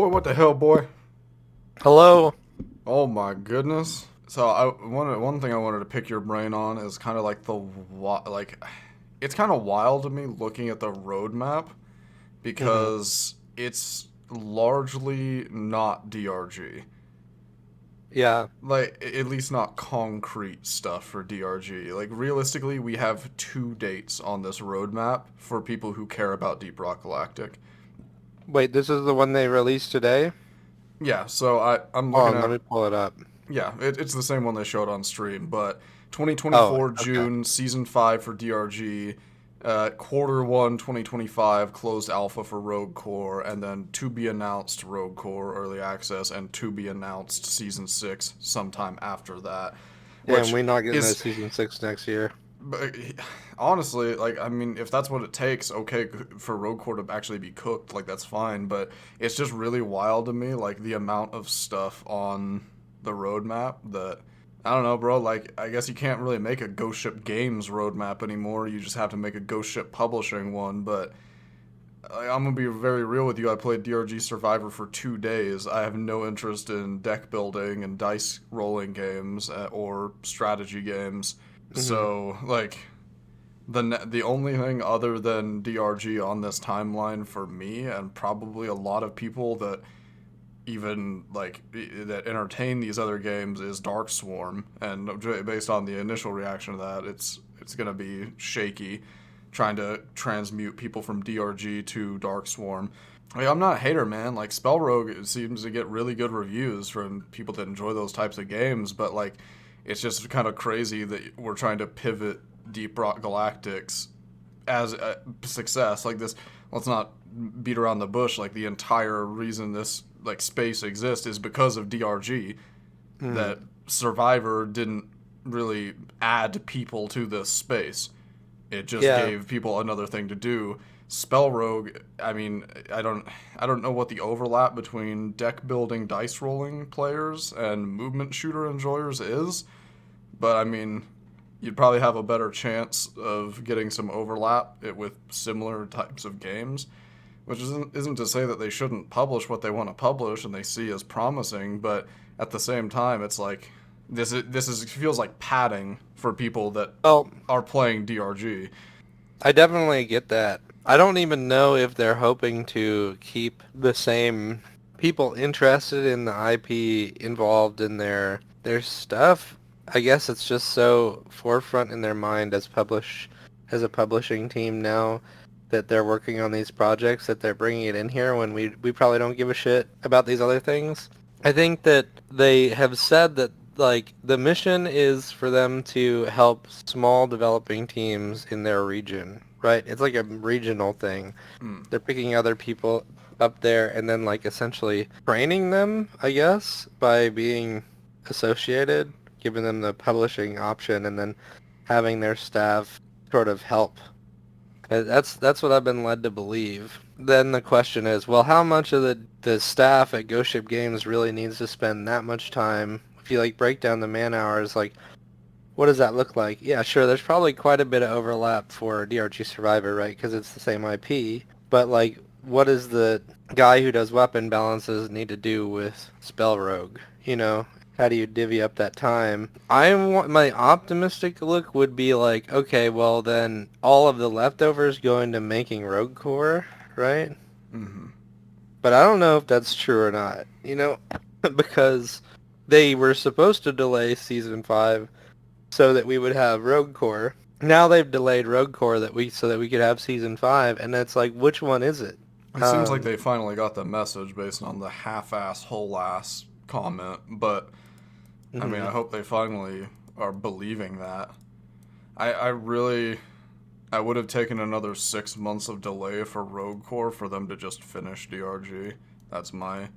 Boy, what the hell, boy? Hello. Oh my goodness. So one thing I wanted to pick your brain on is kind of like it's kind of wild to me looking at the roadmap hmm because it's largely not DRG. Yeah. Like at least not concrete stuff for DRG. Like realistically, we have two dates on this roadmap for people who care about Deep Rock Galactic. Wait, this is the one they released today? Yeah, so I'm Hold looking on, let at. me pull it up. Yeah, it's the same one they showed on stream, but Oh, 2024 okay. June, Season 5 for DRG, Quarter 1 2025 closed alpha for Rogue Core, and then to be announced Rogue Core Early Access, and to be announced Season 6 sometime after that, Damn, which we not getting that is, season 6 next year. honestly, like, I mean, if that's what it takes, okay, for Rogue Core to actually be cooked, like, that's fine, but it's just really wild to me, like, the amount of stuff on the roadmap that I don't know, bro. Like, I guess you can't really make a Ghost Ship Games roadmap anymore. You just have to make a Ghost Ship Publishing one. But I'm gonna be very real with you. I played DRG Survivor for 2 days. I have no interest in deck building and dice rolling games or strategy games. hmm So, like, the only thing other than DRG on this timeline for me and probably a lot of people that even like that entertain these other games is Dark Swarm, and based on the initial reaction to that, it's gonna be shaky, trying to transmute people from DRG to Dark Swarm. Like, I'm not a hater, man. Like Spell Rogue seems to get really good reviews from people that enjoy those types of games, but like it's just kind of crazy that we're trying to pivot Deep Rock Galactics as a success like this. Let's not beat around the bush. Like the entire reason this like space exists is because of DRG. hmm That Survivor didn't really add people to this space. It just Yeah. gave people another thing to do. Spell Rogue, I mean, I don't know what the overlap between deck building dice rolling players and movement shooter enjoyers is, but I mean, you'd probably have a better chance of getting some overlap with similar types of games, which isn't to say that they shouldn't publish what they want to publish and they see as promising, but at the same time, it's like this is feels like padding for people that Well, are playing DRG. I definitely get that. I don't even know if they're hoping to keep the same people interested in the IP involved in their stuff. I guess it's just so forefront in their mind as a publishing team now that they're working on these projects that they're bringing it in here when we probably don't give a shit about these other things. I think that they have said that like the mission is for them to help small developing teams in their region, right? It's like a regional thing. Mm. They're picking other people up there and then like essentially training them, I guess, by being associated, giving them the publishing option and then having their staff sort of help. That's what I've been led to believe. Then the question is, well, how much of the staff at Ghost Ship Games really needs to spend that much time? If you like break down the man hours, like what does that look like? Yeah, sure, there's probably quite a bit of overlap for DRG Survivor, right? Because it's the same IP. But like, what does the guy who does weapon balances need to do with Spell Rogue? You know, how do you divvy up that time? My optimistic look would be like, okay, well then all of the leftovers go into making Rogue Core, right? Mm-hmm. But I don't know if that's true or not. You know, because they were supposed to delay season 5 so that we would have Rogue Core. Now they've delayed Rogue Core so that we could have season 5, and it's like, which one is it? It seems like Um, they finally got the message based on the half-ass, whole-ass comment, but I mean, mhm. I hope they finally are believing that. I really I would have taken another 6 months of delay for Rogue Core for them to just finish DRG. That's my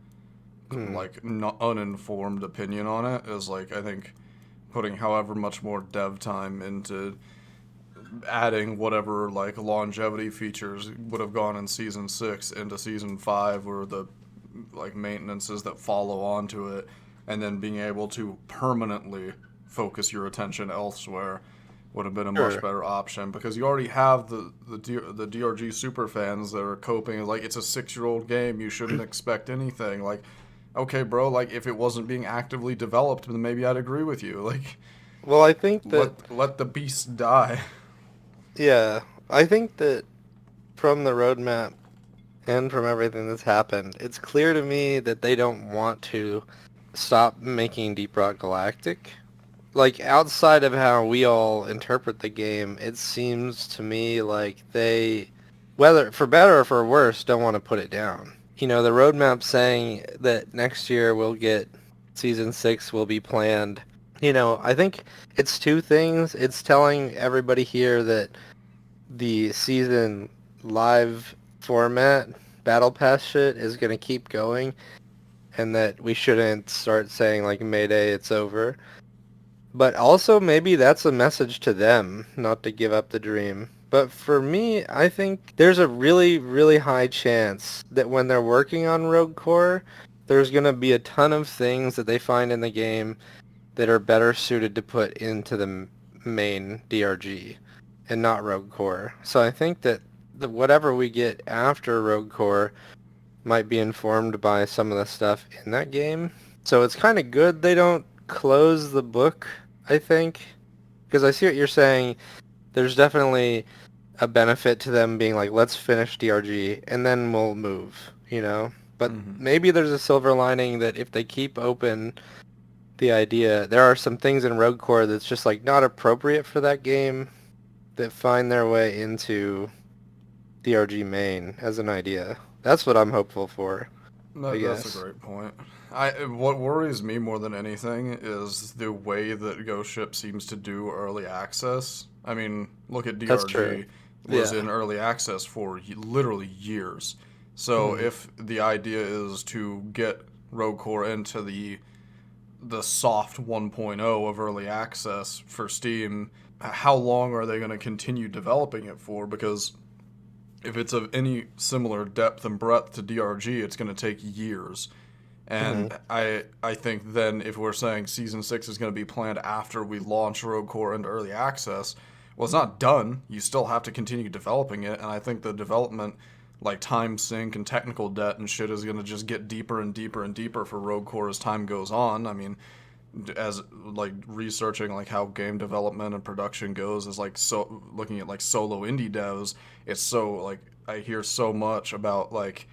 Hmm. like uninformed opinion on it. Is like I think putting however much more dev time into adding whatever like longevity features would have gone in season 6 into season 5, or the like maintenances that follow onto it, and then being able to permanently focus your attention elsewhere would have been a much Sure. better option, because you already have the DRG super fans that are coping like it's a 6-year-old game. You shouldn't expect anything. Like, okay, bro. Like, if it wasn't being actively developed, then maybe I'd agree with you. Like, Well, I think that, let the beast die. yeah, I think that from the roadmap and from everything that's happened, it's clear to me that they don't want to stop making Deep Rock Galactic. Like, outside of how we all interpret the game, it seems to me like they, whether for better or for worse, don't want to put it down. You know, the roadmap saying that next year we'll get Season 6 will be planned. You know, I think it's two things. It's telling everybody here that the season live format battle pass shit is going to keep going, and that we shouldn't start saying like Mayday, it's over. But also maybe that's a message to them not to give up the dream. But for me, I think there's a really, really high chance that when they're working on Rogue Core, there's going to be a ton of things that they find in the game that are better suited to put into the main DRG and not Rogue Core. So I think that whatever we get after Rogue Core might be informed by some of the stuff in that game. So it's kind of good they don't close the book, I think. Because I see what you're saying. There's definitely a benefit to them being like, let's finish DRG and then we'll move, you know? But maybe there's a silver lining that if they keep open the idea, there are some things in Rogue Core that's just like not appropriate for that game that find their way into DRG main as an idea. That's what I'm hopeful for, I That's a guess. great point. What worries me more than anything is the way that Ghost Ship seems to do early access. I mean, look at That's true. DRG was Yeah. in early access for literally years. So Mhm. if the idea is to get Rogue Core into the soft 1.0 of early access for Steam, how long are they going to continue developing it for? Because if it's of any similar depth and breadth to DRG, it's going to take years. Mhm. And I think then if we're saying Season 6 is going to be planned after we launch Rogue Core into early access, well, it's not done. You still have to continue developing it. And I think the development, like time sink and technical debt and shit, is going to just get deeper and deeper and deeper for Rogue Core as time goes on. I mean, as like researching like how game development and production goes is like, so looking at like solo indie devs, it's so like I hear so much about like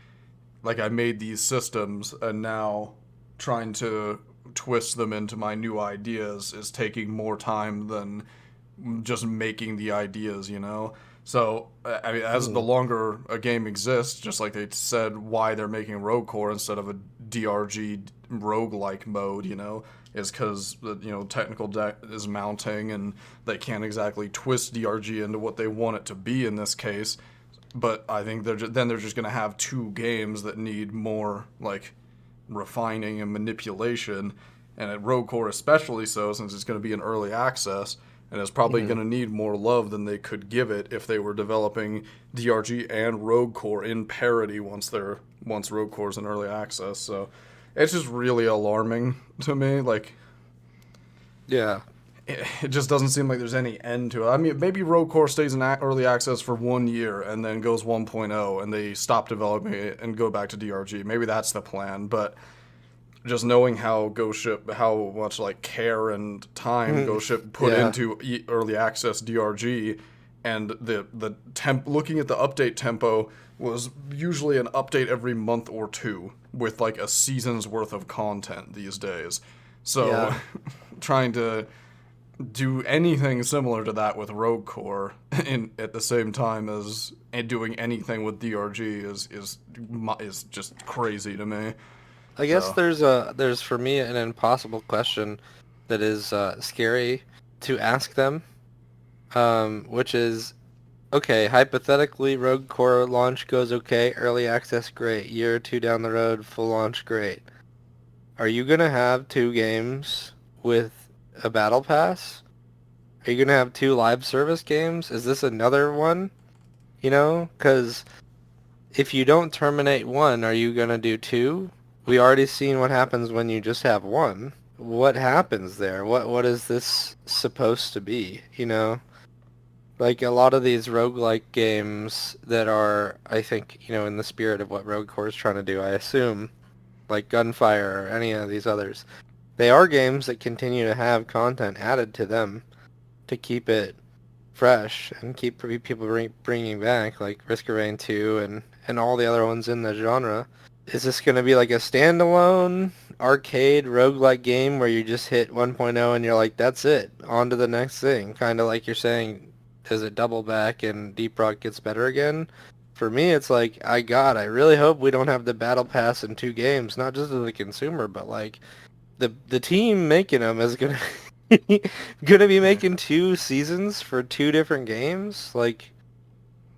I made these systems and now trying to twist them into my new ideas is taking more time than just making the ideas, you know? So, I mean, as the Mhm. longer a game exists, just like they said why they're making Rogue Core instead of a DRG roguelike mode, you know, is because, you know, technical debt is mounting and they can't exactly twist DRG into what they want it to be in this case. But I think then they're just going to have two games that need more, like, refining and manipulation, and at Rogue Core especially so, since it's going to be in early access, and it's probably Mhm. going to need more love than they could give it if they were developing DRG and Rogue Core in parity once Rogue Core's in early access. So it's just really alarming to me. Like Yeah. it just doesn't seem like there's any end to it. I mean, maybe Rogue Core stays in early access for 1 year and then goes 1.0 and they stop developing it and go back to DRG. Maybe that's the plan, but just knowing how Ghost Ship, how much like care and time Mhm. Ghost Ship put Yeah. into early access DRG, and looking at the update tempo was usually an update every month or two with like a season's worth of content these days. So Yeah. trying to do anything similar to that with Rogue Core in at the same time as and doing anything with DRG is just crazy to me. I guess So there's for me an impossible question that is scary to ask them, which is, okay, hypothetically, Rogue Core launch goes okay, early access great, year or two down the road, full launch great. Are you gonna have two games with a battle pass? Are you gonna have two live service games? Is this another one? You know, because if you don't terminate one, are you gonna do two? We already seen what happens when you just have one. what happens there? What is this supposed to be, you know? Like a lot of these roguelike games that are, I think, you know, in the spirit of what Roguecore is trying to do, I assume, like Gunfire or any of these others, they are games that continue to have content added to them to keep it fresh and keep people bringing back, like Risk of Rain 2 and all the other ones in the genre. Is this going to be like a standalone arcade roguelike game where you just hit 1.0 and you're like, that's it, on to the next thing? Kind of like you're saying, does it double back and Deep Rock gets better again? For me, it's like, I really hope we don't have the battle pass in 2 games, not just as a consumer, but like the team making them is gonna gonna be Yeah. making 2 seasons for 2 different games. Like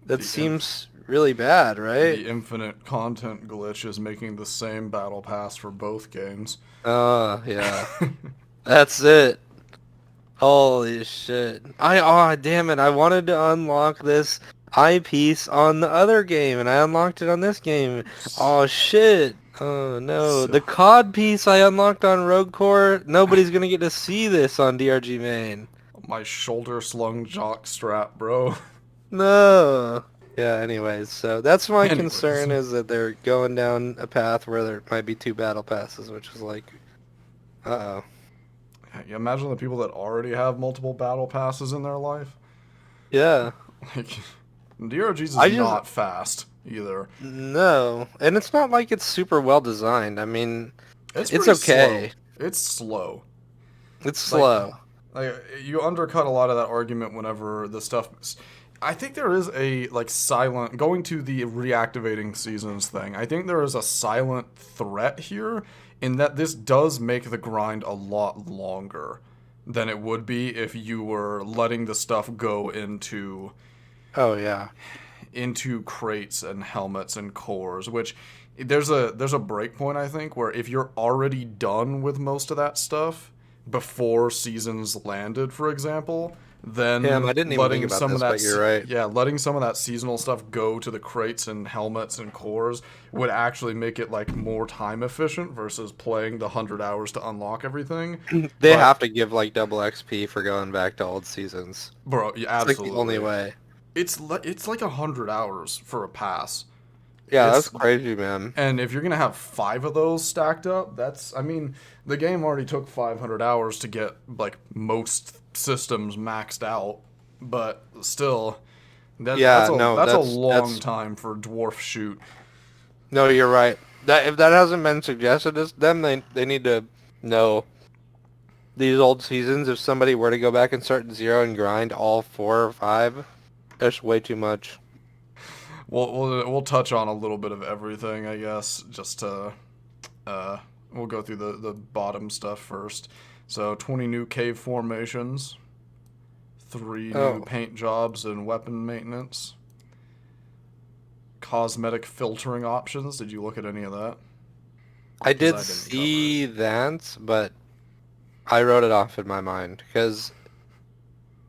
that The seems really bad, right? the infinite content glitch is making the same battle pass for both games. Yeah, that's it. Holy shit! Oh damn it! I wanted to unlock this eyepiece on the other game, and I unlocked it on this game. Oh shit! Oh no, So the COD piece I unlocked on Rogue Core. Nobody's gonna get to see this on DRG main. my shoulder slung jock strap, bro. No. Yeah, anyways, so that's my Anyways, concern is that they're going down a path where there might be 2 battle passes, which is like, uh-oh. you imagine the people that already have multiple battle passes in their life. Yeah. Like, DRG's is I just, not fast either. no. And it's not like it's super well designed. I mean, It's it's pretty slow. okay. It's slow. It's Like, slow. like you undercut a lot of that argument whenever the stuff. I think there is a like silent going to the reactivating seasons thing. I think there is a silent threat here in that this does make the grind a lot longer than it would be if you were letting the stuff go Oh, yeah. into crates and helmets and cores, which there's a break point I think where if you're already done with most of that stuff before seasons landed, for example, Damn, then I didn't even think letting about some of this, that but you're right. yeah, letting some of that seasonal stuff go to the crates and helmets and cores would actually make it like more time efficient versus playing the 100 hours to unlock everything. They But have to give like double XP for going back to old seasons. bro, yeah, It's like the only absolutely. way. It's like 100 hours for a pass. Yeah, that's It's crazy, man. And if you're gonna have 5 of those stacked up, I mean, the game already took 500 hours to get like most systems maxed out, but still, Yeah, no, that's a that's long that's time for dwarf shoot. no, you're right. That if that hasn't been suggested to them, they need to know these old seasons. If somebody were to go back and start at zero and grind all 4 or 5, that's way too much. We'll touch on a little bit of everything, I guess, just to we'll go through the bottom stuff first. So 20 new cave formations, 3 new Oh, paint jobs and weapon maintenance. Cosmetic filtering options. Did you look at any of that? I Because did I didn't cover it. see that, but I wrote it off in my mind because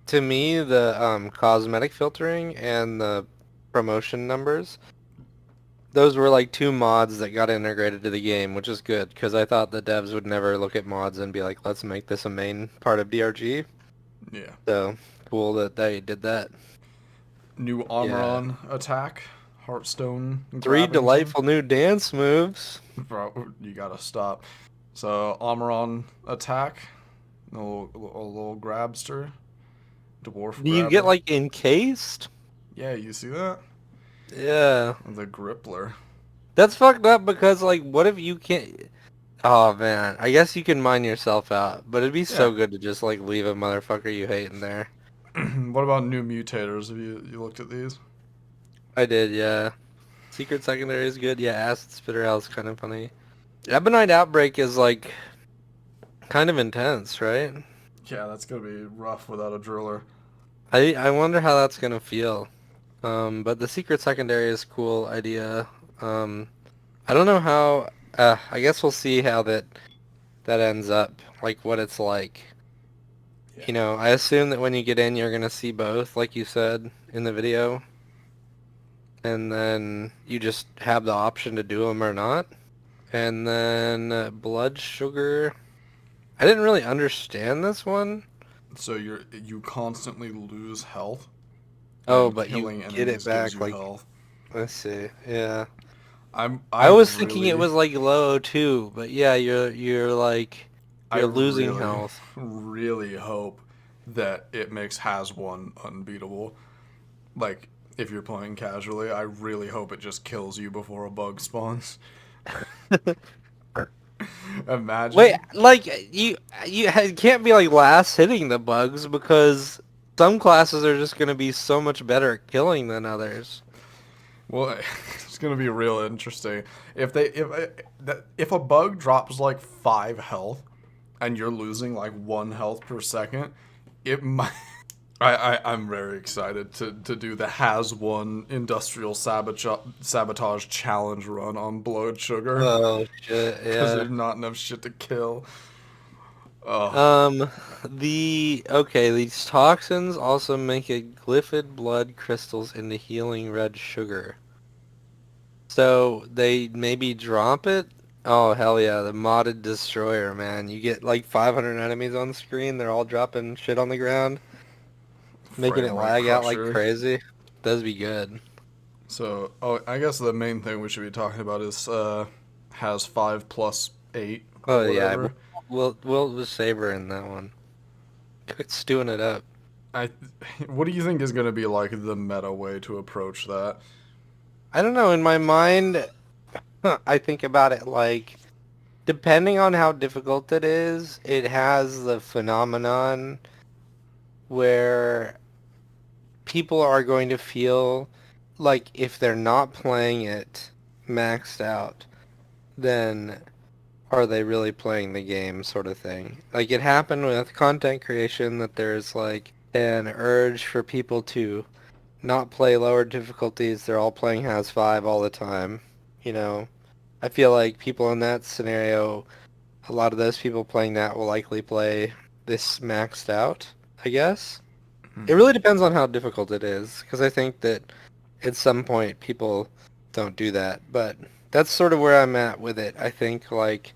to me the cosmetic filtering and the promotion numbers, those were like 2 mods that got integrated to the game, which is good because I thought the devs would never look at mods and be like, let's make this a main part of DRG. Yeah. So cool that they did that. New Yeah. Omron attack. Heartstone 3 Grabbington. delightful new dance moves. Bro, you gotta stop. So Omron attack. A little grabster. Dwarf Do you get grabber. like encased? Yeah, you see that? Yeah. The Grippler. That's fucked up because like what if you can't... Oh man, I guess you can mine yourself out, but it'd be Yeah. so good to just like leave a motherfucker you hate in there. What about new mutators? Have you looked at these? I did, yeah. Secret secondary is good. Yeah, acid spitter is kind of funny. Ebonite outbreak is like kind of intense, right? Yeah, that's gonna be rough without a driller. I wonder how that's gonna feel. But the secret secondary is a cool idea. Um, I don't know how. I guess we'll see how that ends up. Like what it's like. Yeah. You know, I assume that when you get in, you're gonna see both, like you said in the video, and then you just have the option to do them or not. And then blood sugar. I didn't really understand this one. So you constantly lose health, Oh, and but you killing get it enemies gives back, you like, health. let's see. Yeah. I I was thinking it really was like low too, but yeah, you're like I you're losing really health. really hope that it makes has one unbeatable. Like if you're playing casually, I really hope it just kills you before a bug spawns. Wait, Imagine. like you it can't be like last hitting the bugs because some classes are just gonna be so much better at killing than others. Well, it's gonna be real interesting if a bug drops like 5 health and you're losing like 1 health per second. It might. I'm very excited to do the has one industrial sabotage challenge run on blood sugar Oh shit, because yeah. there's not enough shit to kill. Oh, Um, these toxins also make a glyphid blood crystals into healing red sugar. So they maybe drop it? Oh hell yeah, the modded destroyer, man. You get like 500 enemies on screen, they're all dropping shit on the ground, making it frame rate lag out like crusher. crazy. Does be good. So, I guess the main thing we should be talking about is has 5 plus 8 or Oh yeah, whatever. we'll Saber in that one. Stewing it up. I, what do you think is going to be like the meta way to approach that? I don't know, in my mind, I think about it like depending on how difficult it is, it has the phenomenon where people are going to feel like if they're not playing it maxed out, then are they really playing the game sort of thing. Like it happened with content creation that there's like an urge for people to not play lower difficulties. They're all playing Has 5 all the time. You know, I feel like people in that scenario, a lot of those people playing that will likely play this maxed out, I guess. It Hmm. really depends on how difficult it is, because I think that at some point people don't do that. But that's sort of where I'm at with it. I think like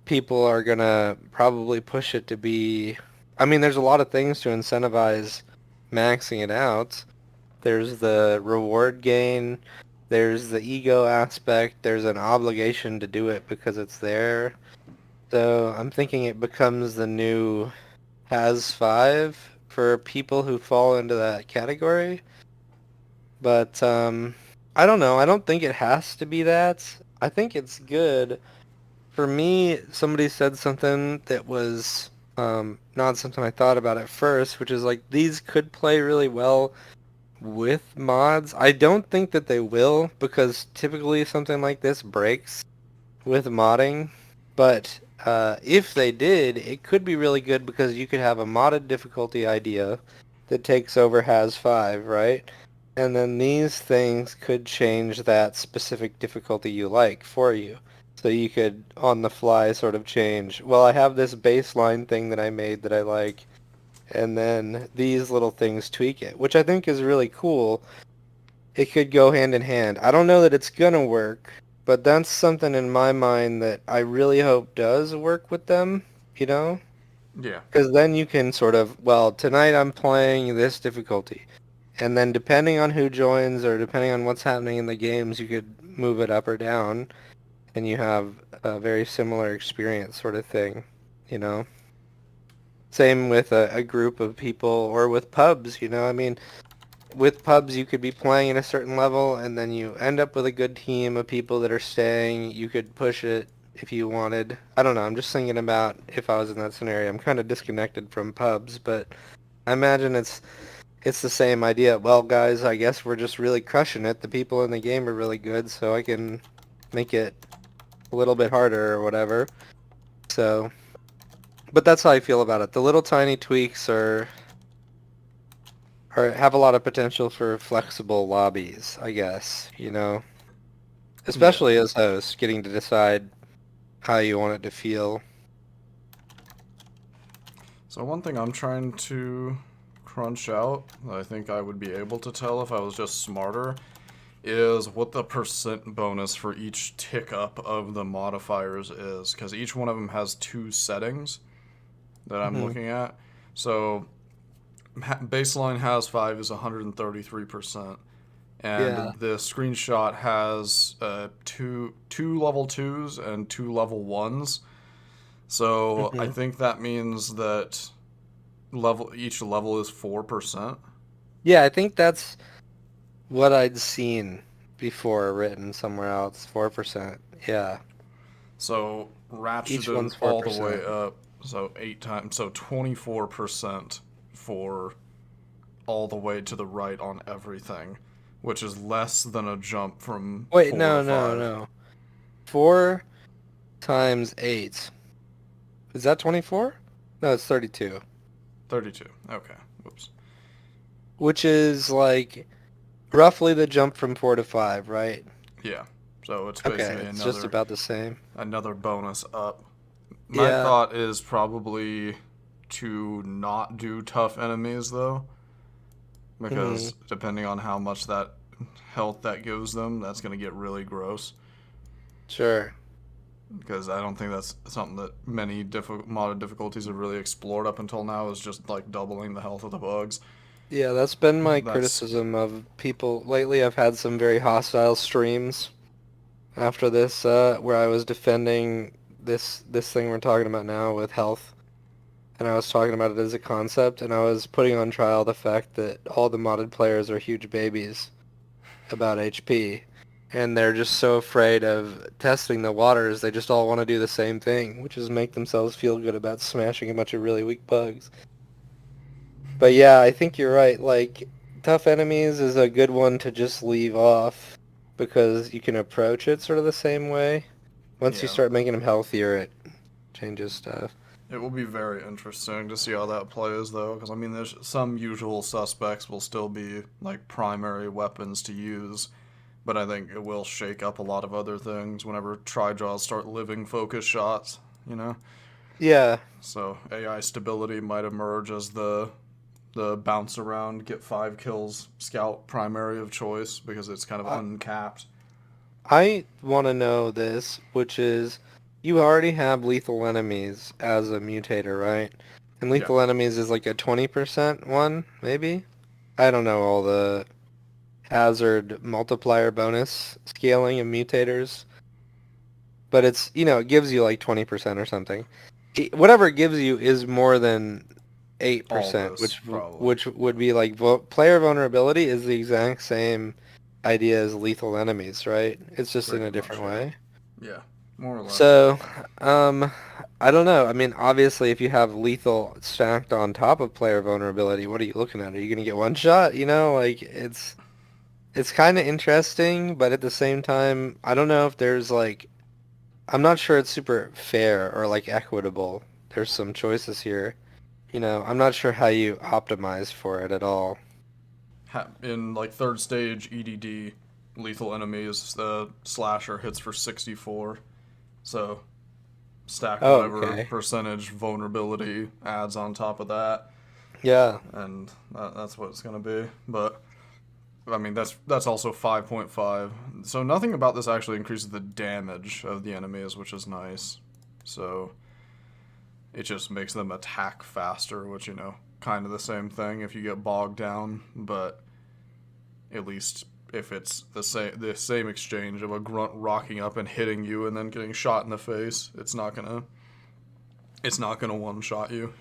people are gonna probably push it to be. I mean, there's a lot of things to incentivize maxing it out. There's the reward gain. There's the ego aspect. There's an obligation to do it because it's there. So I'm thinking it becomes the new Has 5 for people who fall into that category. But I don't know. I don't think it has to be that. I think it's good. For me, somebody said something that was not something I thought about at first, which is like these could play really well with mods. I don't think that they will because typically something like this breaks with modding. But if they did, it could be really good because you could have a modded difficulty idea that takes over Has 5, right? And then these things could change that specific difficulty you like for you. So you could, on the fly, sort of change, well, I have this baseline thing that I made that I like, and then these little things tweak it, which I think is really cool. It could go hand in hand. I don't know that it's gonna work, but that's something in my mind that I really hope does work with them, you know? Yeah. Because then you can sort of, well, tonight I'm playing this difficulty. And then depending on who joins or depending on what's happening in the games, you could move it up or down and you have a very similar experience sort of thing, you know? Same with a group of people or with pubs, you know? I mean, with pubs you could be playing at a certain level and then you end up with a good team of people that are staying. You could push it if you wanted. I don't know, I'm just thinking about if I was in that scenario. I'm kind of disconnected from pubs, but I imagine it's the same idea. Well, guys, I guess we're just really crushing it. The people in the game are really good, so I can make it a little bit harder or whatever. So, but that's how I feel about it. The little tiny tweaks are have a lot of potential for flexible lobbies, I guess, you know. Yeah. Especially as host, getting to decide how you want it to feel. So one thing I'm trying to crunch out, that I think I would be able to tell if I was just smarter, is what the percent bonus for each tick up of the modifiers is, because each one of them has 2 settings. that I'm Hmm. looking at. So baseline has 5 is 133%. And Yeah. the screenshot has two level 2s and 2 level 1s. So I Hmm. think that means that each level is 4%. Yeah, I think that's what I'd seen before written somewhere else. 4%. Yeah. So Each ratcheted one's all the way 4%. up. So 8 times. So 24% for all the way to the right on everything, which is less than a jump from Wait, 4 to no, no, 5. no. 4 times 8. Is that 24? No, it's 32. 32. Okay. Whoops. Which is like roughly the jump from 4 to 5, right? Yeah. So it's Okay, basically it's just about the same. another bonus up. My Yeah. thought is probably to not do tough enemies though, Hmm. because depending on how much that health that gives them, that's going to get really gross. Sure. Because I don't think that's something that many modded difficulties have really explored up until now. Is just like doubling the health of the bugs. Yeah, that's been my That's criticism of people lately. I've had some very hostile streams after this, where I was defending this thing we're talking about now with health, and I was talking about it as a concept, and I was putting on trial the fact that all the modded players are huge babies about HP, and they're just so afraid of testing the waters. They just all want to do the same thing, which is make themselves feel good about smashing a bunch of really weak bugs. But yeah, I think you're right. Like, tough enemies is a good one to just leave off because you can approach it sort of the same way. Once you yeah. start making them healthier, it changes stuff. It will be very interesting to see how that plays, though, because I mean, there's some usual suspects will still be like primary weapons to use, but I think it will shake up a lot of other things whenever tri-draws start living focus shots, you know? Yeah. So AI stability might emerge as the bounce around, get 5 kills scout primary of choice because it's kind of I, uncapped. I want to know this, which is you already have lethal enemies as a mutator, right? And Yeah. lethal enemies is like a 20% one, maybe? I don't know all the hazard multiplier bonus scaling of mutators, but it's, it gives you like 20% or something. Whatever it gives you is more than All 8%, this, probably. which would be like player vulnerability is the exact same idea as lethal enemies, right? It's just in Pretty a much, different yeah. way. Yeah, more or less. So, I don't know. I mean, obviously, if you have lethal stacked on top of player vulnerability, what are you looking at? Are you gonna get one shot? Like it's kind of interesting, but at the same time, I don't know if there's like I'm not sure it's super fair or like equitable. There's some choices here. I'm not sure how you optimize for it at all. In like third stage EDD, lethal enemies, the slasher hits for 64. So stack Oh, whatever okay. percentage vulnerability adds on top of that, Yeah. and that's what it's gonna be. But I mean, that's also 5.5. So nothing about this actually increases the damage of the enemies, which is nice. So it just makes them attack faster, which kind of the same thing if you get bogged down, but at least if it's the same exchange of a grunt rocking up and hitting you and then getting shot in the face, it's not gonna one shot you.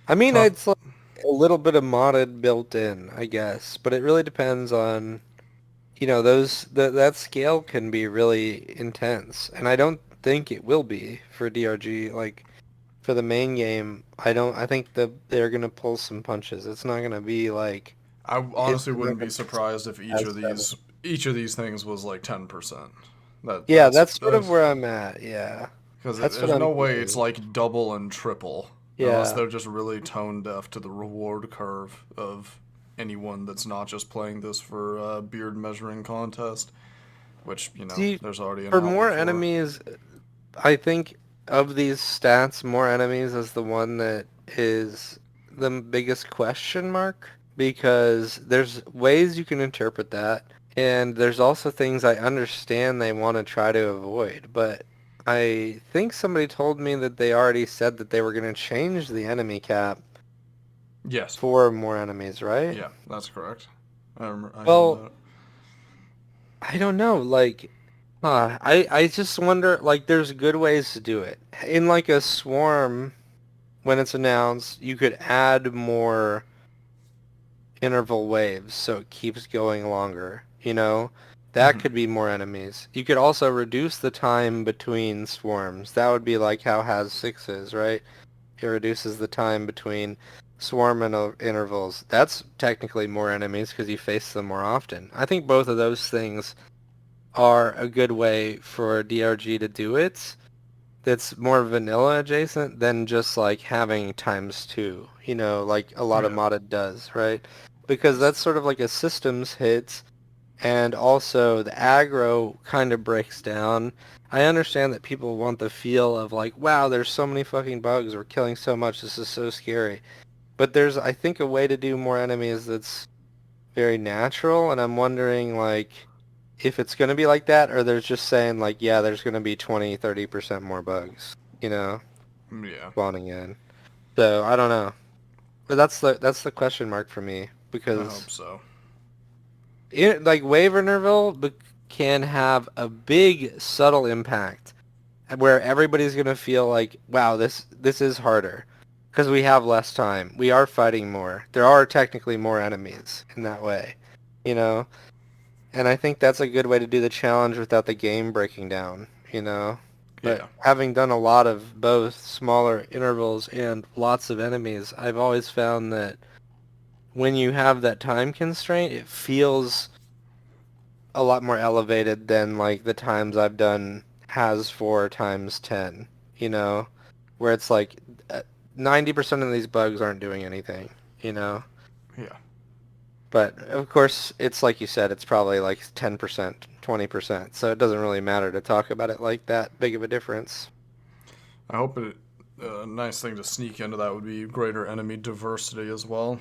I mean, Tough. it's like a little bit of modded built in, I guess, but it really depends on, that scale can be really intense, and I don't think it will be for DRG. Like for the main game, I think that they're gonna pull some punches. It's not gonna be like I it's honestly not wouldn't be gonna be surprised if each as of prevalent. these things was like 10%. That Yeah, that's that's sort of that's where I'm at. Yeah, because that's what there's I'm no way it's thinking. like double and triple unless Yeah. they're just really tone deaf to the reward curve of anyone that's not just playing this for a beard measuring contest, which See, there's already an for outlet more for. enemies, I think of these stats, more enemies is the one that is the biggest question mark because there's ways you can interpret that, and there's also things I understand they want to try to avoid, but I think somebody told me that they already said that they were going to change the enemy cap Yes. for more enemies, right? Yeah, that's correct. I heard Well, that. I don't know. Like, I just wonder. Like, there's good ways to do it. In like a swarm, when it's announced, you could add more interval waves so it keeps going longer, you know? That Hmm. could be more enemies. You could also reduce the time between swarms. That would be like how has 6 is, right? It reduces the time between swarm intervals. That's technically more enemies because you face them more often. I think both of those things are a good way for DRG to do it. That's more vanilla adjacent than just like having times 2, like a lot of Yeah. modded does, right? Because that's sort of like a systems hit, and also the aggro kind of breaks down. I understand that people want the feel of like, wow, there's so many fucking bugs, we're killing so much, this is so scary. But there's, I think, a way to do more enemies that's very natural, and I'm wondering like if it's going to be like that, or they're just saying like, yeah, there's going to be 20-30% more bugs, Yeah. spawning in. So I don't know, but that's the question mark for me I hope because so. like Wavernerville can have a big subtle impact where everybody's gonna feel like, wow, this is harder because we have less time. We are fighting more. There are technically more enemies in that way, you know. And I think that's a good way to do the challenge without the game breaking down. But Yeah. having done a lot of both smaller intervals and lots of enemies, I've always found that when you have that time constraint, it feels a lot more elevated than like the times I've done has 4 times 10, where it's like 90% of these bugs aren't doing anything. Yeah. But of course, it's like you said, it's probably like 10%, 20%, so it doesn't really matter to talk about it like that big of a difference. I hope it. A nice thing to sneak into that would be greater enemy diversity as well.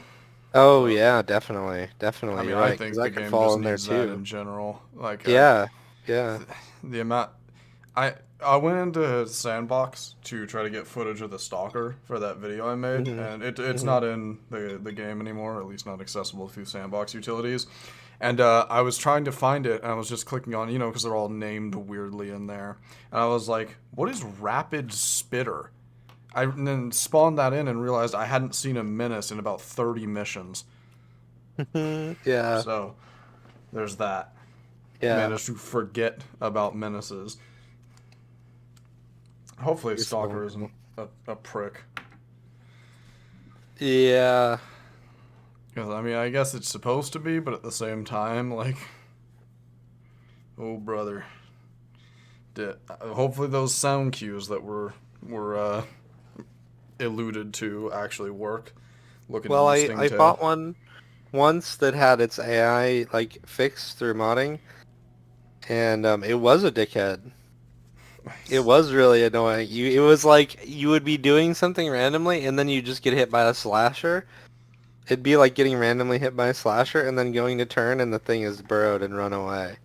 Oh But yeah, definitely, I definitely, mean, you're I right, because think the that could game fall just in there needs that too. in general. Like, Yeah, yeah. the amount. I went into Sandbox to try to get footage of the Stalker for that video I made, Mhm. and it's Mhm. not in the game anymore, at least not accessible through Sandbox utilities. And I was trying to find it, and I was just clicking on, because they're all named weirdly in there. And I was like, what is Rapid Spitter? I then spawned that in and realized I hadn't seen a menace in about 30 missions. Yeah, So there's that. yeah. Managed to forget about menaces. Hopefully, You're so Stalker wonderful. isn't a prick. Yeah. Because, I mean, I guess it's supposed to be, but at the same time, like, oh, brother. Hopefully, those sound cues that were alluded to actually work. Looking Well, interesting, I too. bought one once that had its AI like fixed through modding, and it was a dickhead. It Nice. was really annoying. It was like you would be doing something randomly, and then you just get hit by a slasher. It'd be like getting randomly hit by a slasher, and then going to turn, and the thing is burrowed and run away.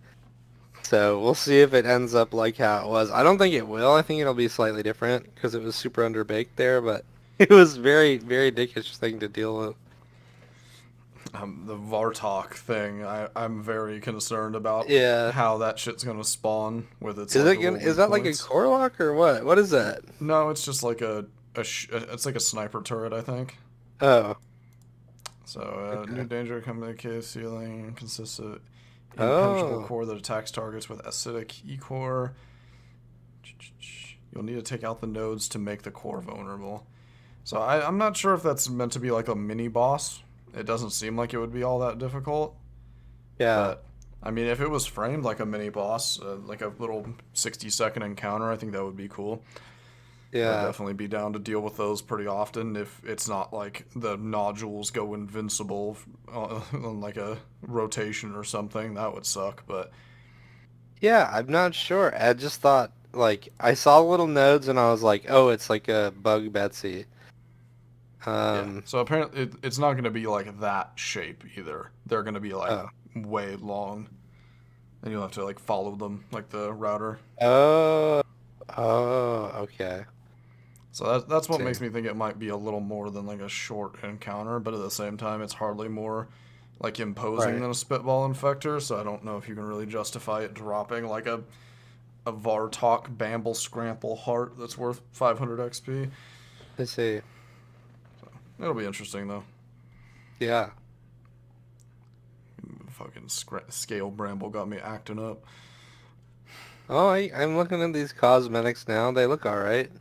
So we'll see if it ends up like how it was. I don't think it will. I think it'll be slightly different because it was super underbaked there, but it was very, very dickish thing to deal with. The Vartok thing, I'm very concerned about Yeah. how that shit's gonna spawn with its Is like it gonna? little Is weak that like a points. core lock or what? What is that? No, it's just like it's like a sniper turret, I think. Oh. So, new Okay. danger coming to case ceiling consists of impenetrable Oh. core that attacks targets with acidic e-core. You'll need to take out the nodes to make the core vulnerable. So I'm not sure if that's meant to be like a mini boss. It doesn't seem like it would be all that difficult. Yeah. But I mean, if it was framed like a mini boss, like a little 60-second encounter, I think that would be cool. I'd Yeah. definitely be down to deal with those pretty often if it's not like the nodules go invincible on like a rotation or something. That would suck, but Yeah. I'm not sure. I just thought like I saw little nodes and I was like, oh, it's like a bug Betsy. yeah. Um. So apparently it's not going to be like that shape either. They're going to be like Oh. way long, and you'll have to like follow them like the router. Oh. Oh, okay. So that's what See. makes me think it might be a little more than like a short encounter, but at the same time, it's hardly more like imposing Right. than a spitball infector. So I don't know if you can really justify it dropping like a Vartok Bamble Scramble heart that's worth 500 XP. I see. It'll be interesting though. Yeah. Fucking scale Bramble got me acting up. Oh, I'm looking at these cosmetics now. They look alright.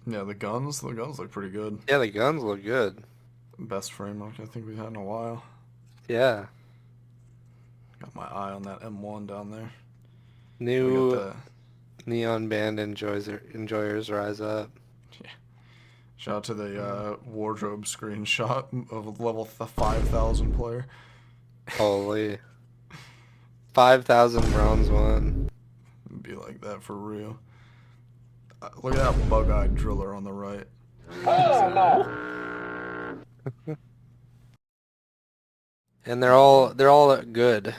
Yeah, the guns look pretty good. Yeah, the guns look good. Best frame look I think we've had in a while. Yeah. Got my eye on that M1 down there. We got New the neon band enjoyers rise up. yeah. Shout out to the wardrobe screenshot of level 5,000 player. Holy. 5,000 bronze one. It'd be like that for real. Look at that bug-eyed driller on the right. And they're all good.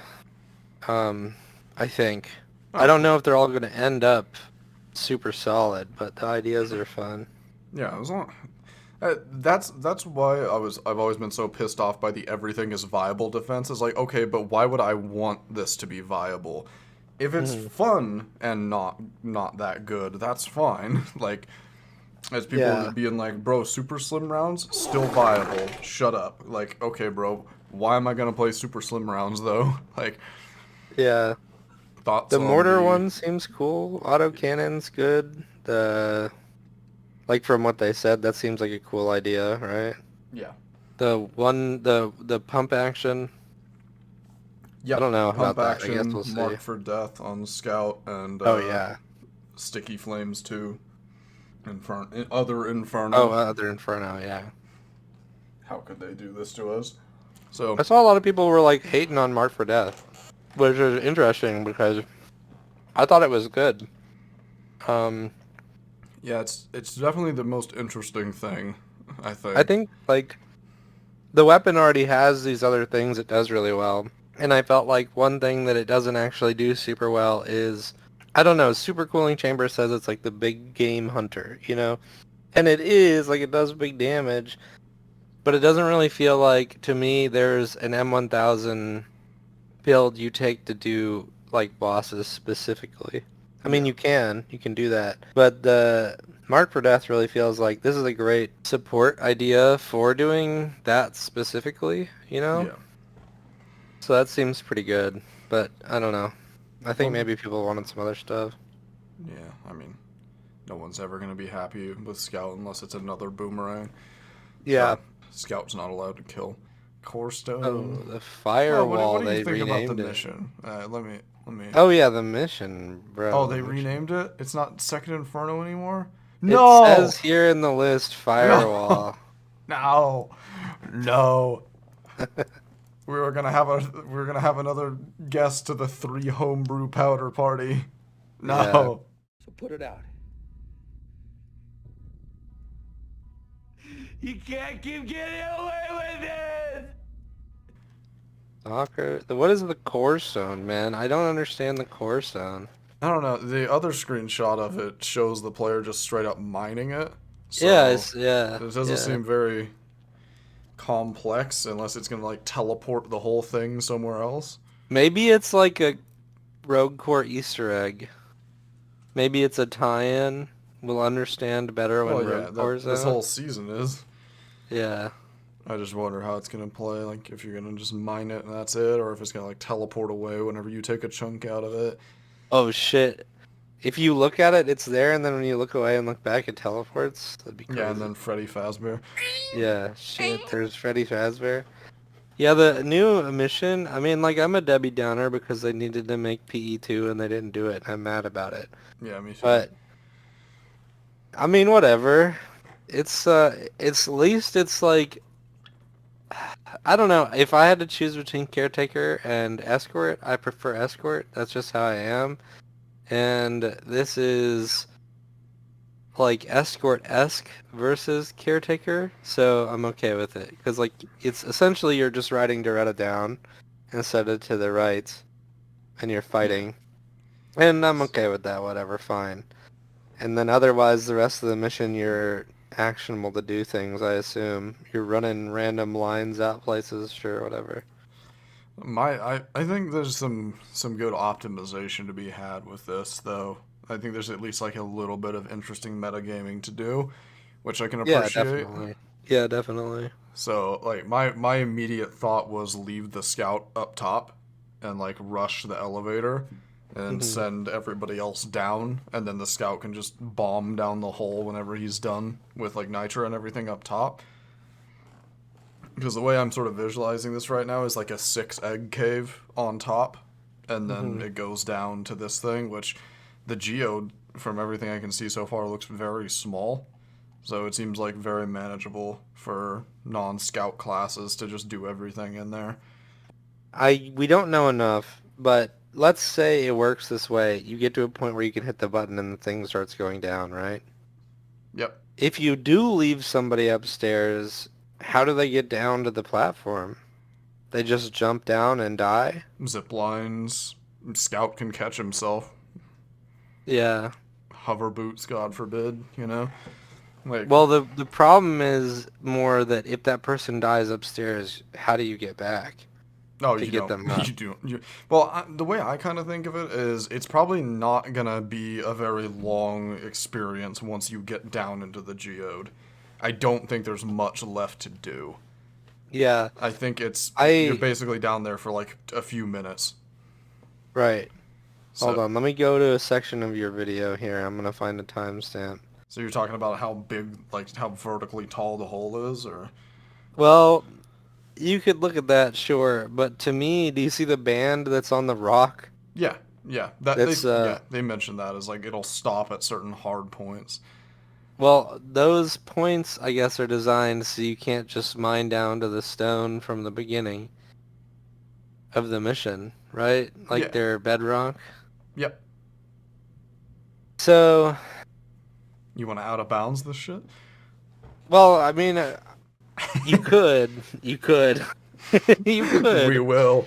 I think. I don't know if they're all going to end up super solid, but the ideas are fun. Yeah, as long. That's why I've always been so pissed off by the everything is viable defense. Is like, okay, but why would I want this to be viable? If it's fun and not that good, that's fine. Like, as people being like, bro, super slim rounds still viable. Shut up. Like, okay, bro, why am I gonna play super slim rounds though? Like, Yeah. thoughts The on mortar one seems cool. Autocannon's good. Like from what they said, that seems like a cool idea, right? Yeah. The pump action. Yep. I don't know Pump about that. I action, guess we'll see. mark for death on Scout, and Oh yeah. sticky flames too. Other Inferno. Oh, other Inferno, yeah. How could they do this to us? So I saw a lot of people were like hating on Mark for Death, which is interesting because I thought it was good. yeah, it's definitely the most interesting thing, I think. I think like the weapon already has these other things it does really well, and I felt like one thing that it doesn't actually do super well is, I don't know, Super Cooling Chamber says it's like the big game hunter, you know? And it is, like it does big damage, but it doesn't really feel like, to me, there's an M1000 build you take to do like bosses specifically. I mean, you can do that, but the Mark for Death really feels like this is a great support idea for doing that specifically, you know? Yeah. So that seems pretty good, but I don't know. I think Well, maybe people wanted some other stuff. Yeah, I mean, no one's ever gonna be happy with Scout unless it's another boomerang. Yeah. So, Scout's not allowed to kill. Core Oh, Stone. the Oh, firewall, what do you they think about the renamed it. mission? Let me. Oh yeah, the mission, bro. Oh, the they mission. renamed it. It's not Second Inferno anymore. It No. says here in the list, firewall. No. No. We were gonna have another guest to the 3 homebrew powder party. No. Yeah. So put it out. You can't keep getting away with it! Stalker. What is the core stone, man? I don't understand the core stone. I don't know. The other screenshot of it shows the player just straight up mining it. So Yeah, it doesn't seem very complex unless it's gonna like teleport the whole thing somewhere else. Maybe it's like a Rogue Core Easter egg. Maybe it's a tie-in. We'll understand better when Rogue Core's this out. whole season is. Yeah. I just wonder how it's gonna play. Like if you're gonna just mine it and that's it, or if it's gonna like teleport away whenever you take a chunk out of it. Oh shit. If you look at it, it's there, and then when you look away and look back, it teleports. That'd be crazy. Yeah, and then Freddy Fazbear. Yeah, shit. There's Freddy Fazbear. Yeah, the new mission, I mean, like, I'm a Debbie Downer because they needed to make PE2 and they didn't do it. I'm mad about it. Yeah, me too. But, I mean, whatever. It's at least it's like, I don't know. If I had to choose between Caretaker and Escort, I prefer Escort. That's just how I am. And this is like Escort-esque versus Caretaker, so I'm okay with it. Because like it's essentially you're just riding Doretta down instead of to the right, and you're fighting. And I'm okay with that, whatever, fine. And then otherwise, the rest of the mission, you're actionable to do things, I assume. You're running random lines out places, sure, whatever. I think there's some good optimization to be had with this, though. I think there's at least like a little bit of interesting metagaming to do, which I can Yeah, appreciate. definitely. Yeah, definitely. So like my immediate thought was leave the scout up top and like rush the elevator and Hmm. send everybody else down, and then the scout can just bomb down the hole whenever he's done with like nitro and everything up top. Because the way I'm sort of visualizing this right now is like a 6 egg cave on top, and then Hmm. it goes down to this thing, which the geode, from everything I can see so far, looks very small. So it seems like very manageable for non-scout classes to just do everything in there. We don't know enough, but let's say it works this way. You get to a point where you can hit the button and the thing starts going down, right? Yep. If you do leave somebody upstairs, how do they get down to the platform? They just jump down and die? Zip lines. Scout can catch himself. Yeah. Hover boots, God forbid, you know? Like, Well, the problem is more that if that person dies upstairs, how do you get back oh, to you get don't. them up? You do. Well, the way I kind of think of it is it's probably not going to be a very long experience once you get down into the geode. I don't think there's much left to do. Yeah. I think you're I basically down there for like a few minutes. Right. Hold So, on. Let me go to a section of your video here. I'm gonna find a timestamp. so you're talking about how big, like how vertically tall the hole is, or Well, you could look at that, sure, but to me, do you see the band that's on the rock? yeah, yeah. That That's they mentioned that as like it'll stop at certain hard points. well, those points I guess are designed so you can't just mine down to the stone from the beginning of the mission, right? Like Yeah. they're bedrock. Yep. So, You want to out of bounds this shit? well, I mean, you could, you could, you We could. will.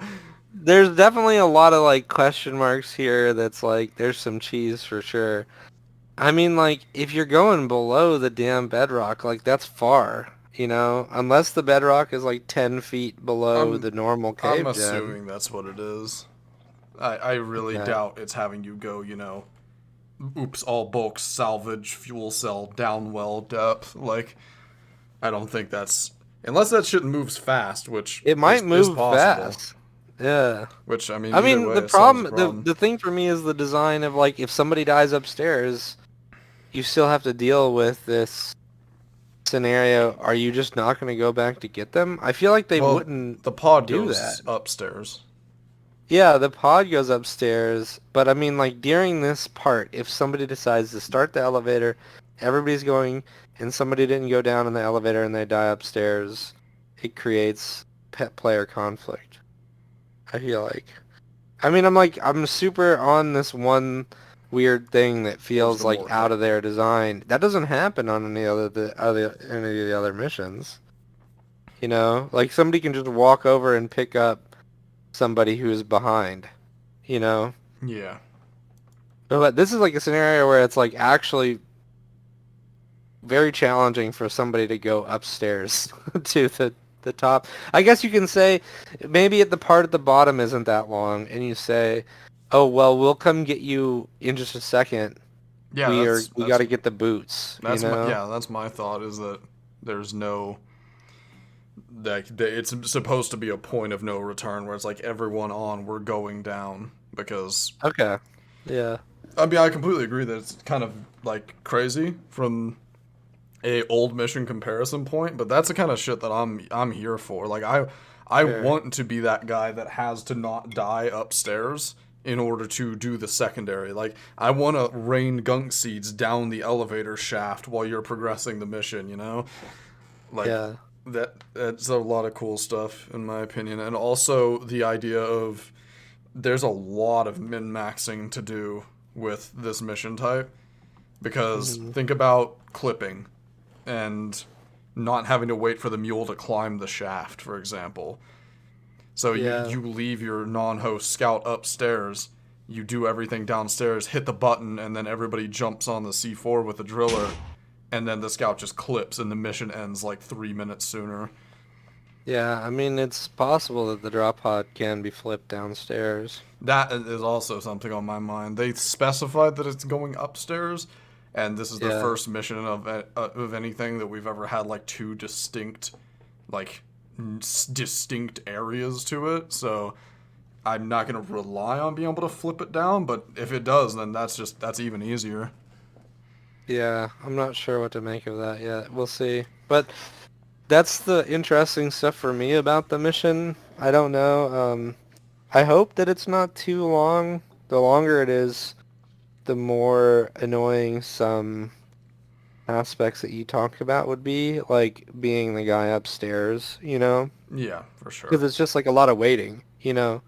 There's definitely a lot of like question marks here that's like there's some cheese for sure. I mean like if you're going below the damn bedrock, like that's far, you know, unless the bedrock is like 10 feet below I'm the normal I'm cave gen. assuming that's what it is. I really Okay. doubt it's having you go, oops, all bulk salvage fuel cell down well depth. Like, I don't think that's unless that shit moves fast, which It is might move possible. fast. Yeah. Which I mean, I either mean way, the it solves the problem the problem. the thing for me is the design of like if somebody dies upstairs, you still have to deal with this scenario. Are you just not going to go back to get them? I feel like they Well, wouldn't the pod do that. goes upstairs. Yeah, the pod goes upstairs, but I mean, like, during this part, if somebody decides to start the elevator, everybody's going, and somebody didn't go down in the elevator and they die upstairs, it creates pet player conflict. I feel like. I mean, I'm super on this one weird thing that Towards feels the like more out of their design. That doesn't happen on any of the other missions. You know, like somebody can just walk over and pick up somebody who's behind, you know? yeah. But this is like a scenario where it's like actually very challenging for somebody to go upstairs to the top. I guess you can say maybe at the part at the bottom isn't that long and you say, "Oh, well, we'll come get you in just a second. Yeah, We got to get the boots," you know? that's my thought is that there's no it's supposed to be a point of no return where it's like everyone on we're going down because Okay. Yeah. I mean I completely agree that it's kind of like crazy from a old mission comparison point, but that's the kind of shit that I'm here for. Like I Sure. want to be that guy that has to not die upstairs in order to do the secondary. Like I want to rain gunk seeds down the elevator shaft while you're progressing the mission, you know? Like Yeah. that's a lot of cool stuff in my opinion. And also the idea of there's a lot of min-maxing to do with this mission type because Hmm. think about clipping and not having to wait for the mule to climb the shaft, for example. So Yeah. you leave your non-host scout upstairs, you do everything downstairs, hit the button, and then everybody jumps on the C4 with the driller, and then the scout just clips and the mission ends like 3 minutes sooner. Yeah, I mean, it's possible that the drop pod can be flipped downstairs. That is also something on my mind. They specified that it's going upstairs, and this is the Yeah. first mission of anything that we've ever had like two distinct, like distinct areas to it. So I'm not gonna rely on being able to flip it down, but if it does, then that's even easier. Yeah, I'm not sure what to make of that yet. We'll see. But that's the interesting stuff for me about the mission. I don't know. I hope that it's not too long. The longer it is, the more annoying some aspects that you talked about would be, like being the guy upstairs, you know? Yeah, for sure. Because it's just like a lot of waiting, you know?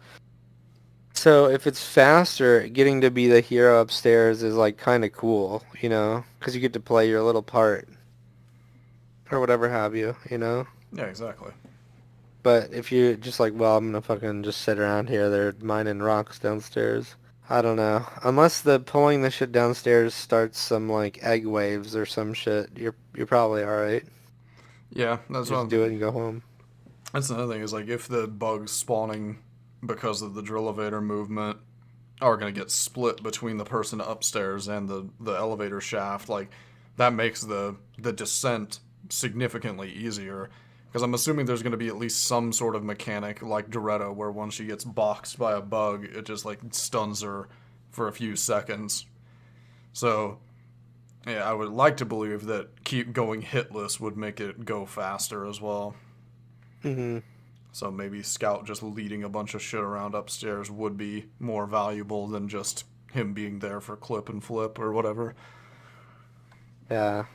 So if it's faster, getting to be the hero upstairs is like kind of cool, you know? Because you get to play your little part. Or whatever have you, you know? Yeah, exactly. But if you're just like, well, I'm gonna fucking just sit around here, they're mining rocks downstairs. I don't know. Unless the pulling the shit downstairs starts some like egg waves or some shit, you're probably alright. Yeah, that's what Just I'm do it and go home. That's another thing is like if the bugs spawning because of the drill elevator movement are gonna get split between the person upstairs and the elevator shaft, like that makes the descent significantly easier. Because I'm assuming there's gonna be at least some sort of mechanic like Doretta where once she gets boxed by a bug, it just like stuns her for a few seconds. So yeah, I would like to believe that keep going hitless would make it go faster as well. hmm So maybe Scout just leading a bunch of shit around upstairs would be more valuable than just him being there for clip and flip or whatever. Yeah.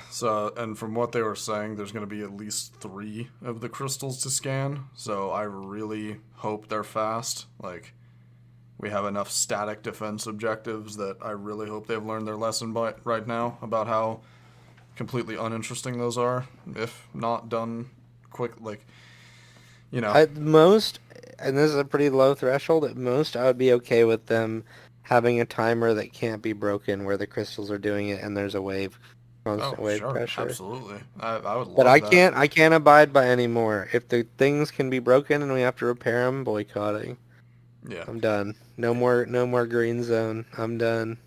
So, and from what they were saying, there's going to be at least 3 of the crystals to scan. So I really hope they're fast. Like, we have enough static defense objectives that I really hope they've learned their lesson right now about how completely uninteresting those are, if not done quick, like, you know. At most, and this is a pretty low threshold, at most I would be okay with them having a timer that can't be broken where the crystals are doing it and there's a constant Oh, wave sure, pressure. absolutely. I would But love that. I can't abide by any more. If the things can be broken and we have to repair them, boycotting. Yeah. I'm done. No more green zone. I'm done.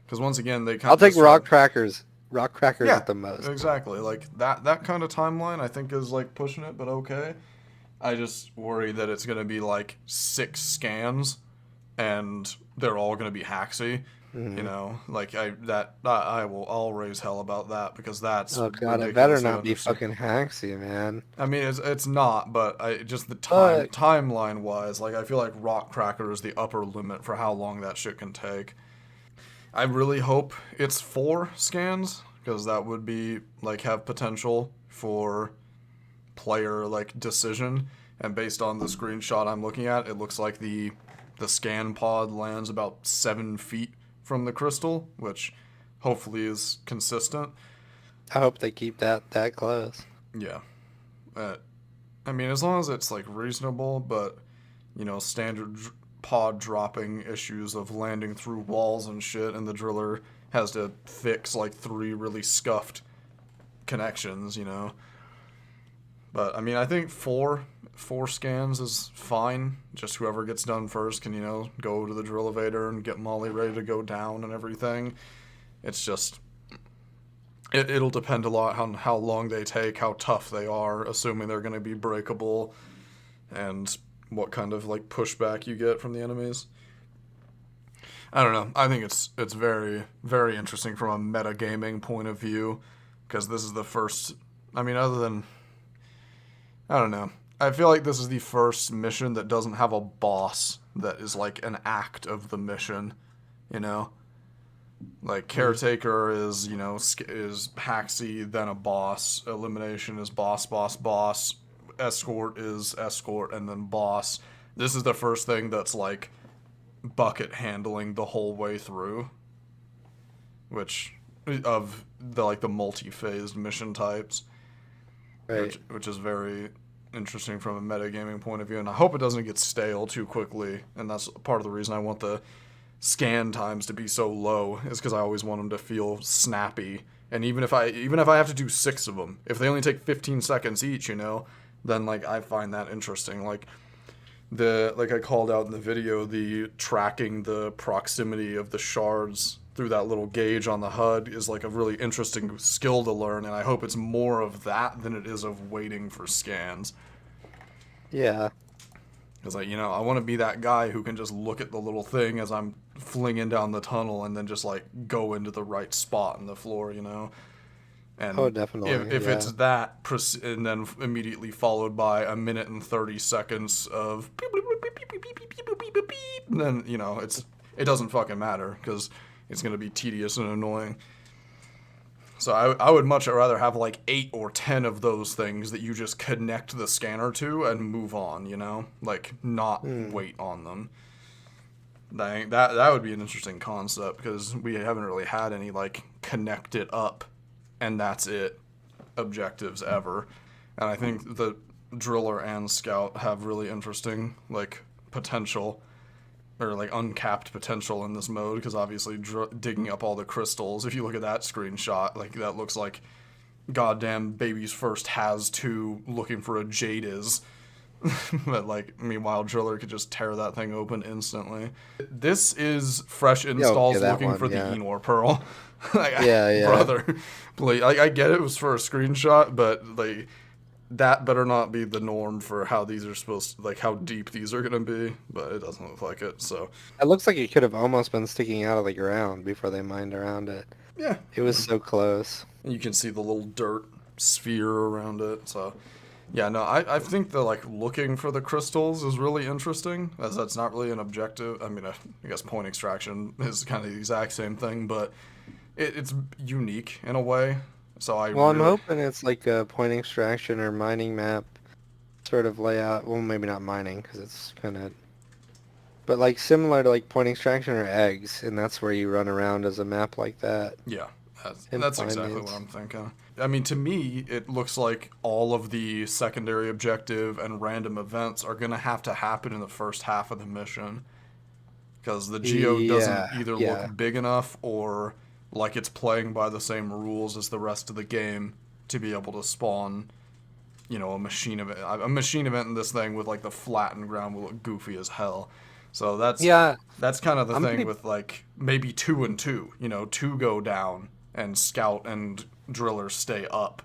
Because once again, they kind I'll of take just tried. rock crackers. Rock crackers Yeah, at the most. exactly. Like that kind of timeline, I think is like pushing it, but okay. I just worry that it's gonna be like 6 scans, and they're all gonna be hacksy. You know, like I'll raise hell about that because that's Oh god, it better ridiculously not be uninteresting. fucking hacksy, man. I mean, it's not, but I just the But timeline wise, like I feel like Rock Cracker is the upper limit for how long that shit can take. I really hope it's 4 scans because that would be like have potential for player like decision. And based on the screenshot I'm looking at, it looks like the scan pod lands about 7 feet from the crystal, which hopefully is consistent. I hope they keep that close. Yeah. I mean, as long as it's like reasonable, but you know, standard pod dropping issues of landing through walls and shit, and the driller has to fix like 3 really scuffed connections, you know. But I mean, I think four scans is fine. Just whoever gets done first can, you know, go to the drill elevator and get Molly ready to go down and everything. It's just it'll depend a lot on how long they take, how tough they are, assuming they're going to be breakable, and what kind of like pushback you get from the enemies. I don't know. I think it's very, very interesting from a metagaming point of view, because this is the first. I mean, other than I don't know. I feel like this is the first mission that doesn't have a boss that is like an act of the mission, you know? Like Caretaker is, you know, is Haxie, then a boss. Elimination is boss, boss, boss. Escort is escort, and then boss. This is the first thing that's like bucket handling the whole way through, which of the like the multi-phased mission types. Right. Which is very interesting from a metagaming point of view, and I hope it doesn't get stale too quickly, and that's part of the reason I want the scan times to be so low, is because I always want them to feel snappy. And even if I have to do 6 of them, if they only take 15 seconds each, then like I find that interesting. Like I called out in the video, the tracking the proximity of the shards through that little gauge on the HUD is like a really interesting skill to learn, and I hope it's more of that than it is of waiting for scans. Yeah. Because I want to be that guy who can just look at the little thing as I'm flinging down the tunnel and then just like go into the right spot in the floor, And Oh, definitely. If it's that, and then immediately followed by a minute and 30 seconds of beep, beep, beep, beep, beep, beep, beep, beep, beep, beep, beep, then it doesn't fucking matter because it's gonna be tedious and annoying. So I would much rather have like 8 or 10 of those things that you just connect the scanner to and move on, like not wait on them. That would be an interesting concept because we haven't really had any like connect it up and that's it objectives ever. And I think the Driller and Scout have really interesting like potential or like uncapped potential in this mode because obviously digging up all the crystals, if you look at that screenshot, like that looks like goddamn baby's first has to looking for a Jade. But like meanwhile Driller could just tear that thing open instantly. This is fresh installs looking for the Enor Pearl. Brother, like, I get it was for a screenshot, but like that better not be the norm for how these are supposed to, like how deep these are gonna be, but it doesn't look like it. So it looks like it could have almost been sticking out of the ground before they mined around it. Yeah, it was so close. And you can see the little dirt sphere around it. So yeah, no, I think the like looking for the crystals is really interesting, as that's not really an objective. I mean, I guess point extraction is kind of the exact same thing, but it's unique in a way. So I'm hoping it's like a point extraction or mining map sort of layout. Well, maybe not mining because it's kind of, but like similar to like point extraction or eggs, and that's where you run around as a map like that. Yeah, that's exactly what I'm thinking. I mean, to me, it looks like all of the secondary objective and random events are going to have to happen in the first half of the mission. Because the Geo doesn't either look big enough or like it's playing by the same rules as the rest of the game to be able to spawn, a machine event. A machine event in this thing with like the flattened ground will look goofy as hell. So that's kind of the thing with like maybe 2 and 2. 2 go down and Scout and Driller stay up.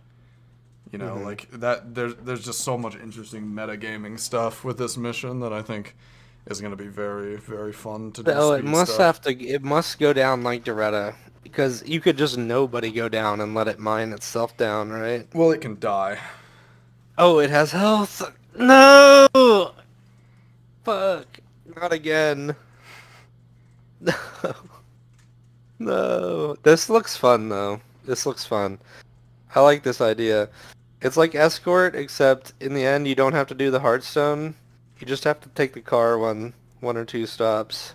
Like that. There's just so much interesting metagaming stuff with this mission that I think is going to be very, very fun to do. Oh, it must go down like Doretta, because you could just nobody go down and let it mine itself down, right? Well, it can die. Oh, it has health. No. Fuck. Not again. No. No. This looks fun though. This looks fun. I like this idea. It's like Escort, except in the end you don't have to do the Hearthstone. You just have to take the car one or 2 stops.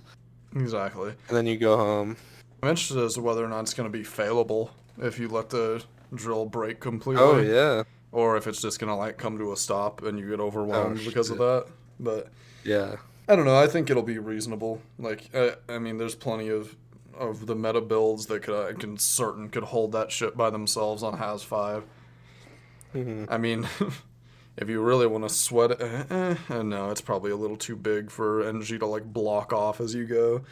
Exactly. And then you go home. I'm interested as to whether or not it's going to be failable if you let the drill break completely. Oh, yeah. Or if it's just going to like come to a stop and you get overwhelmed because of that. But yeah. I don't know. I think it'll be reasonable. Like, I mean, there's plenty of the meta builds that could hold that shit by themselves on Has 5. Mm-hmm. I mean, if you really want to sweat it, no, it's probably a little too big for NG to like block off as you go.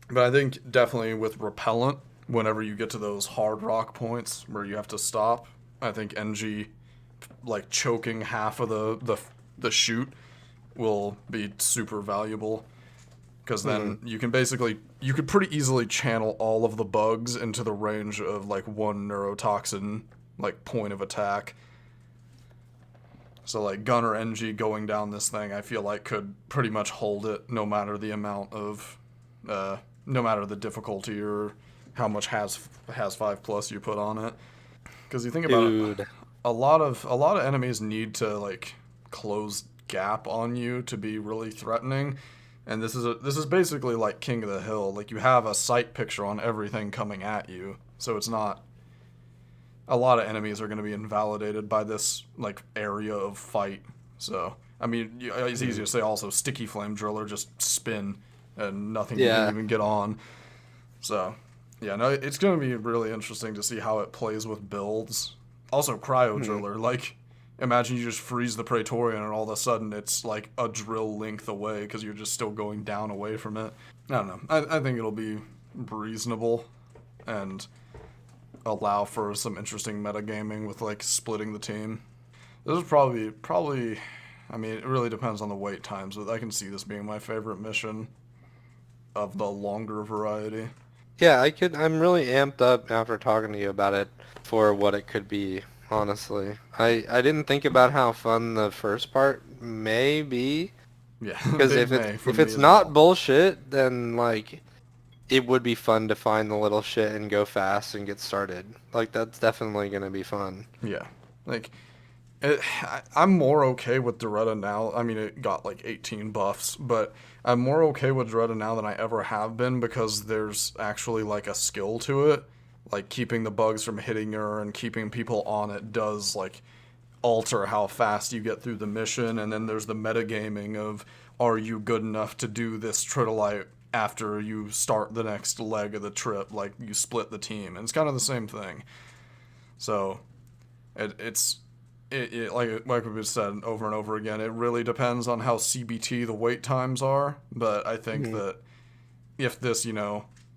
But I think definitely with Repellent, whenever you get to those hard rock points where you have to stop, I think NG like choking half of the chute will be super valuable. Because then you could pretty easily channel all of the bugs into the range of like one neurotoxin like point of attack. So like Gun or NG going down this thing, I feel like could pretty much hold it no matter the amount of, no matter the difficulty or how much has 5 plus you put on it. Because you think about it, a lot of enemies need to like close gap on you to be really threatening. And this is basically like King of the Hill. Like you have a sight picture on everything coming at you, so it's not a lot of enemies are going to be invalidated by this like area of fight. So I mean, it's easy to say also sticky flame driller just spin and nothing you can Yeah. even get on. So yeah, no, it's going to be really interesting to see how it plays with builds. Also, cryo driller, like imagine you just freeze the Praetorian and all of a sudden it's like a drill length away because you're just still going down away from it. I don't know. I think it'll be reasonable and allow for some interesting metagaming with like splitting the team. This is probably. I mean, it really depends on the wait times, but I can see this being my favorite mission of the longer variety. Yeah, I'm really amped up after talking to you about it for what it could be, honestly. I didn't think about how fun the first part may be, Yeah, because big May if from me it's as not well. bullshit, then like it would be fun to find the little shit and go fast and get started. Like that's definitely gonna be fun. Yeah, like I'm more okay with Doretta now. I mean, it got like 18 buffs, but I'm more okay with Doretta now than I ever have been because there's actually like a skill to it. Like keeping the bugs from hitting her and keeping people on it does like alter how fast you get through the mission. And then there's the metagaming of are you good enough to do this tritolite after you start the next leg of the trip? Like you split the team, and it's kind of the same thing. So it's like we've said over and over again, it really depends on how CBT the wait times are. But I think that if this,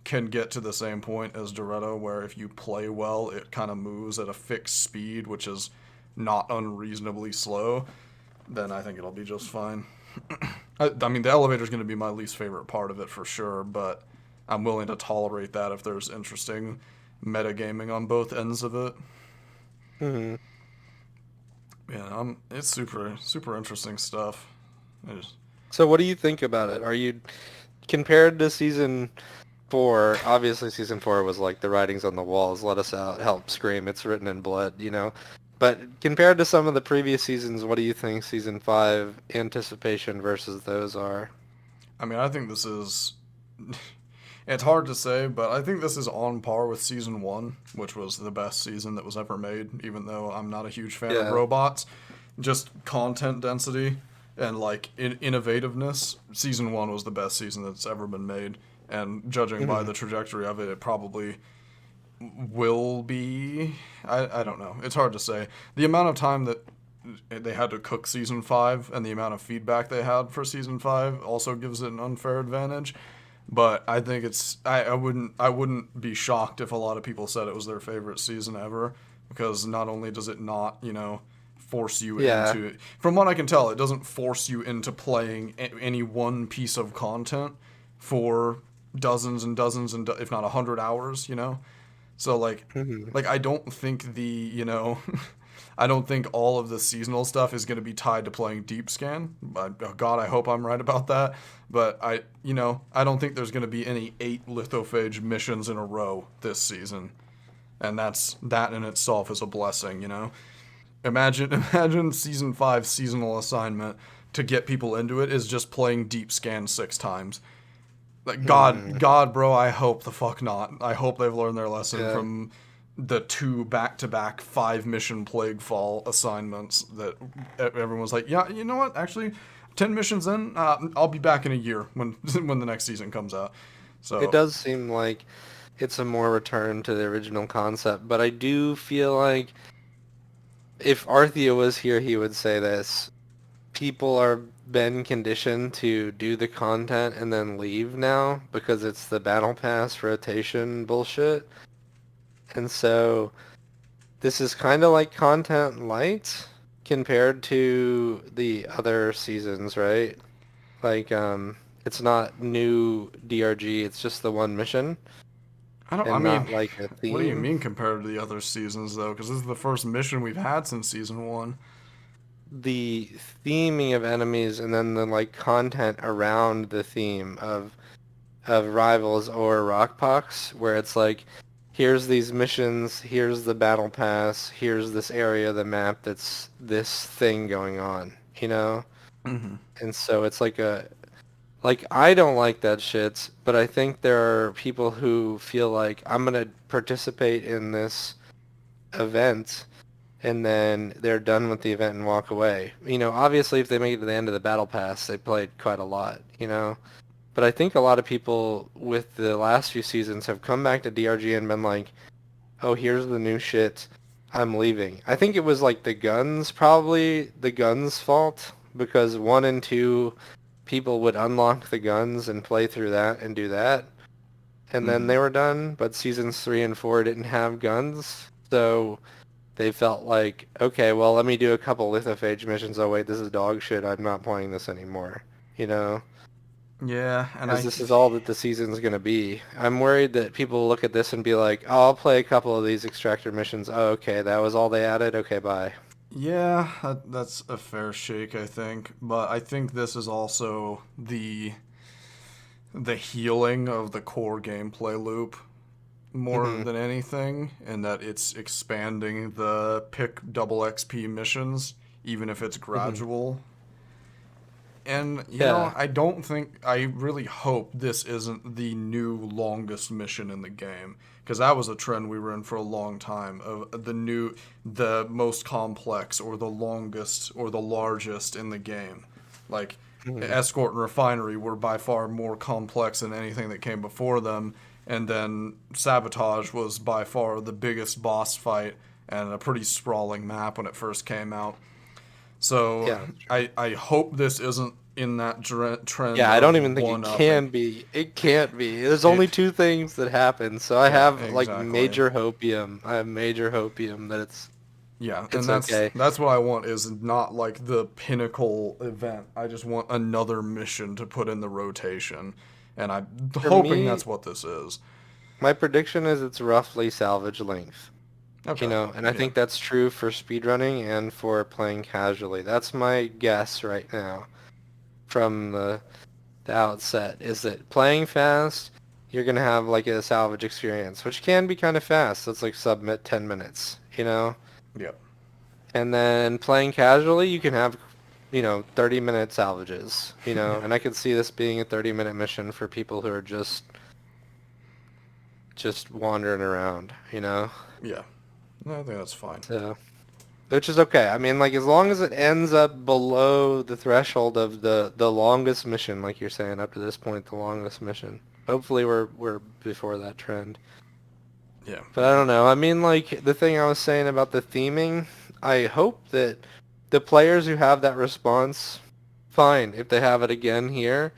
can get to the same point as Doretta, where if you play well, it kind of moves at a fixed speed, which is not unreasonably slow, then I think it'll be just fine. I mean, the elevator is going to be my least favorite part of it for sure, but I'm willing to tolerate that if there's interesting metagaming on both ends of it. Hmm. Yeah, it's super super interesting stuff. So what do you think about it? Are you compared to season 4? Obviously, season 4 was like the writings on the walls. Let us out, help, scream. It's written in blood, you know. But compared to some of the previous seasons, what do you think season 5 anticipation versus those are? I mean, I think this is. It's hard to say, but I think this is on par with season 1, which was the best season that was ever made, even though I'm not a huge fan of Yeah. robots. Just content density and like innovativeness. Season 1 was the best season that's ever been made, and judging by Mhm. the trajectory of it, it probably will be. I don't know. It's hard to say. The amount of time that they had to cook season 5 and the amount of feedback they had for season 5 also gives it an unfair advantage. But I think it's I wouldn't be shocked if a lot of people said it was their favorite season ever, because not only does it not, force you Yeah. into, from what I can tell, it doesn't force you into playing any one piece of content for dozens and dozens and if not 100 hours. So Mhm. like I don't think I don't think all of the seasonal stuff is going to be tied to playing deep scan. God, I hope I'm right about that. But I don't think there's going to be any 8 lithophage missions in a row this season, and that in itself is a blessing. Imagine imagine season 5 seasonal assignment to get people into it is just playing deep scan 6 times. Like Hmm. God, bro, I hope the fuck not. I hope they've learned their lesson Yeah. from the 2 back-to-back 5 mission plague fall assignments that everyone was like, yeah, you know what? Actually, 10 missions in, I'll be back in a year when when the next season comes out. It So does seem like it's a more return to the original concept, but I do feel like if Arthea was here, he would say this. People are been conditioned to do the content and then leave now because it's the battle pass rotation bullshit. And so this is kind of like content light compared to the other seasons, right? Like it's not new DRG, it's just the one mission I and mean, not like a what do you theme. mean compared to the other seasons though? Because this is the first mission we've had since season 1. The theming of enemies and then the like content around the theme of rivals or rockpox where it's like here's these missions, here's the battle pass, here's this area of the map that's this thing going on, you know? Mm-hmm. And so it's like I don't like that shit, but I think there are people who feel like I'm gonna participate in this event, and then they're done with the event and walk away. You know, obviously if they make it to the end of the battle pass, they played quite a lot, you know. But I think a lot of people with the last few seasons have come back to DRG and been like, oh, here's the new shit, I'm leaving. I think it was like probably the guns' fault, because 1 and 2 people would unlock the guns and play through that and do that, and then they were done. But seasons 3 and 4 didn't have guns, so they felt like, okay, well, let me do a couple lithophage missions. Oh wait, this is dog shit, I'm not playing this anymore, you know? Yeah, and Because this is all that the season's going to be. I'm worried that people look at this and be like, oh, I'll play a couple of these extractor missions. Oh, okay, that was all they added? Okay, bye. Yeah, that's a fair shake, I think. But I think this is also the healing of the core gameplay loop more than anything, and that it's expanding the pick double XP missions, even if it's gradual. And, you know, I really hope this isn't the new longest mission in the game. Because that was a trend we were in for a long time, of the most complex, or the longest, or the largest in the game. Like, Escort and Refinery were by far more complex than anything that came before them. And then Sabotage was by far the biggest boss fight, and a pretty sprawling map when it first came out. So Yeah. I hope this isn't in that trend. Yeah, I don't even think it one-upping. can be. It can't be. There's only 2 things that happen, so I have like exactly. major hopium. I have major hopium that it's and that's okay. that's what I want, is not like the pinnacle event. I just want another mission to put in the rotation, and I'm hoping that's what this is. My prediction is it's roughly salvage length. Okay. You know, and I think that's true for speedrunning and for playing casually. That's my guess right now from the outset, is that playing fast, you're going to have like a salvage experience, which can be kind of fast. It's like submit 10 minutes, you know? Yep. And then playing casually, you can have, you know, 30-minute salvages, you know? And I could see this being a 30-minute mission for people who are just wandering around, you know? Yeah. No, I think that's fine. So, which is okay. I mean, like, as long as it ends up below the threshold of the longest mission, like you're saying, up to this point, the longest mission. Hopefully we're before that trend. Yeah. But I don't know. I mean, like, the thing I was saying about the theming, I hope that the players who have that response, fine, if they have it again here,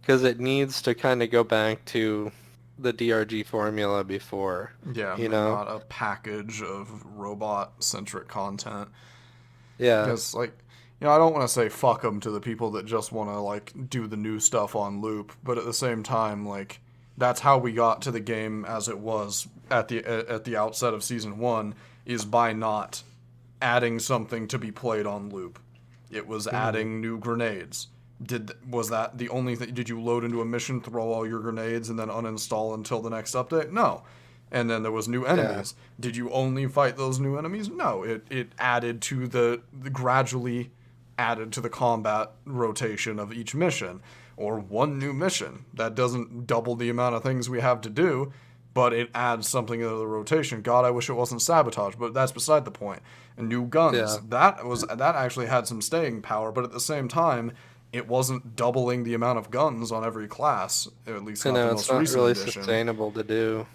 because it needs to kind of go back to the DRG formula before. Yeah, you know, not a package of robot-centric content. Yeah. Because, like, you know, I don't want to say fuck them to the people that just want to, like, do the new stuff on loop, but at the same time, like, that's how we got to the game as it was at the outset of Season 1, is by not adding something to be played on loop. It was adding new grenades. Was that the only thing? Did you load into a mission, throw all your grenades, and then uninstall until the next update? No. And then there was new enemies. Yeah. Did you only fight those new enemies? No. It added to the gradually added to the combat rotation of each mission. Or one new mission. That doesn't double the amount of things we have to do, but it adds something to the rotation. God, I wish it wasn't Sabotage, but that's beside the point. And new guns. Yeah. That actually had some staying power, but at the same time, it wasn't doubling the amount of guns on every class, at least not the most recent edition. It's not really sustainable to do.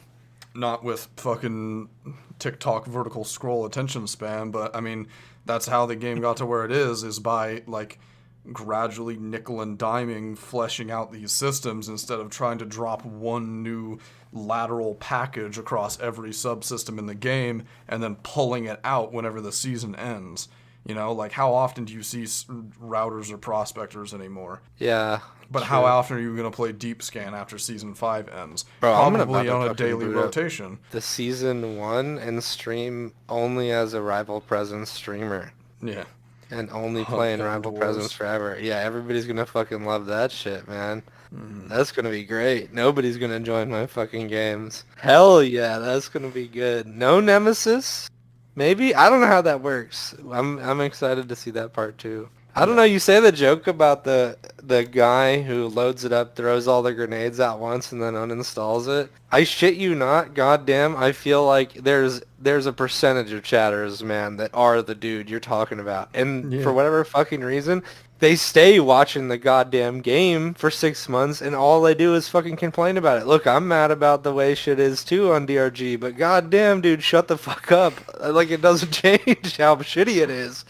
Not with fucking TikTok vertical scroll attention span, but I mean, that's how the game got to where it is by, like, gradually nickel and diming, fleshing out these systems instead of trying to drop one new lateral package across every subsystem in the game and then pulling it out whenever the season ends. You know, like, how often do you see routers or prospectors anymore? Yeah. But true. How often are you going to play Deep Scan after Season 5 ends? Bro, probably on a daily rotation. The Season 1 and stream only as a Rival Presence streamer. Yeah. And only playing Rival Presence forever. Yeah, everybody's going to fucking love that shit, man. That's going to be great. Nobody's going to join my fucking games. Hell yeah, that's going to be good. No Nemesis? Maybe? I don't know how that works. I'm excited to see that part too. I don't know, you say the joke about the guy who loads it up, throws all the grenades at once, and then uninstalls it. I shit you not, goddamn, I feel like there's a percentage of chatters, man, that are the dude you're talking about. And Yeah. for whatever fucking reason, they stay watching the goddamn game for 6 months, and all they do is fucking complain about it. Look, I'm mad about the way shit is too on DRG, but goddamn, dude, shut the fuck up. Like, it doesn't change how shitty it is.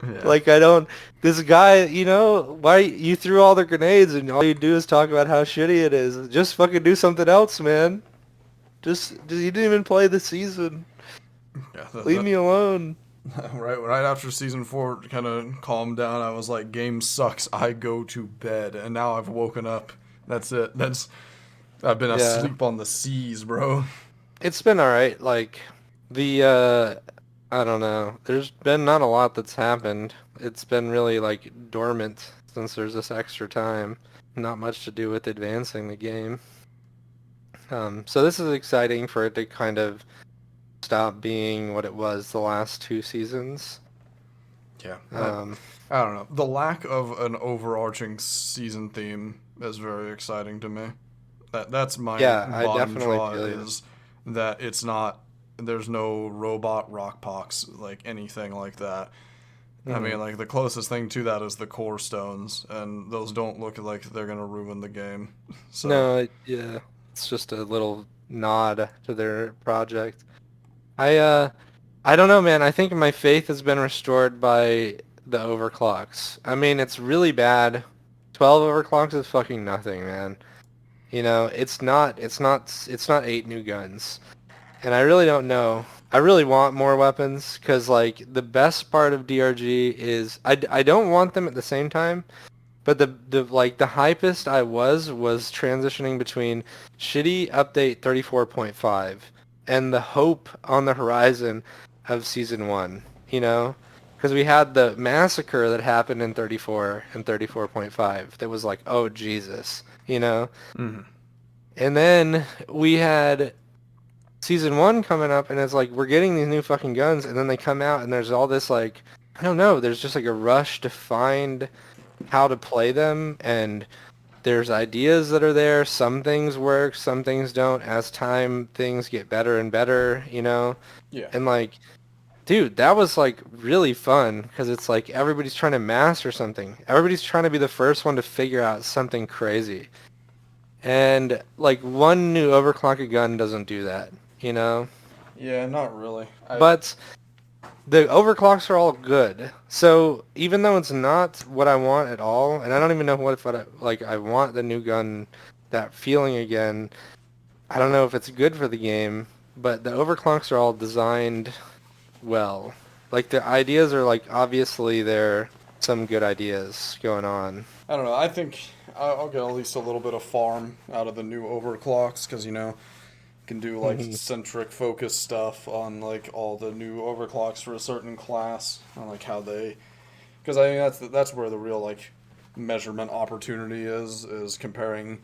Yeah. Like, I don't, this guy, you know, why you threw all the grenades and all you do is talk about how shitty it is. Just fucking do something else, man. Just you didn't even play the season. Yeah, Leave me alone. right after season 4 kind of calmed down, I was like, game sucks, I go to bed. And now I've woken up. That's it. I've been asleep on the seas, bro. It's been alright. Like, I don't know. There's been not a lot that's happened. It's been really, like, dormant since there's this extra time. Not much to do with advancing the game. So this is exciting for it to kind of stop being what it was the last 2 seasons. Yeah. I don't know. The lack of an overarching season theme is very exciting to me. That's my I bottom definitely draw feel you. is that it's not. There's no robot rockpox, like anything like that. I mean, like the closest thing to that is the core stones, and those don't look like they're gonna ruin the game. So No, yeah, it's just a little nod to their project. I don't know, man. I think my faith has been restored by the overclocks. I mean, it's really bad. 12 overclocks is fucking nothing, man. You know, it's not 8 new guns. And I really don't know. I really want more weapons because, like, the best part of DRG is I don't want them at the same time, but the hypest I was transitioning between shitty update 34.5 and the hope on the horizon of season 1, you know? Because we had the massacre that happened in 34 and 34.5 that was like, oh Jesus, you know? And then we had season 1 coming up, and it's like we're getting these new fucking guns, and then they come out and there's all this, like, I don't know, there's just like a rush to find how to play them, and there's ideas that are there. Some things work, some things don't. As time, things get better and better, you know? yeah, And like, dude, that was like really fun because it's like everybody's trying to master something. Everybody's trying to be the first one to figure out something crazy. And like one new overclocked gun doesn't do that, you know? yeah, not really. But the overclocks are all good. So even though it's not what I want at all, and I don't even know what I want the new gun, that feeling again. I don't know if it's good for the game, but the overclocks are all designed well. Like the ideas are like obviously there are some good ideas going on. I don't know. I think I'll get at least a little bit of farm out of the new overclocks because can do like centric focus stuff on like all the new overclocks for a certain class on like how they, because I think that's where the real like measurement opportunity is comparing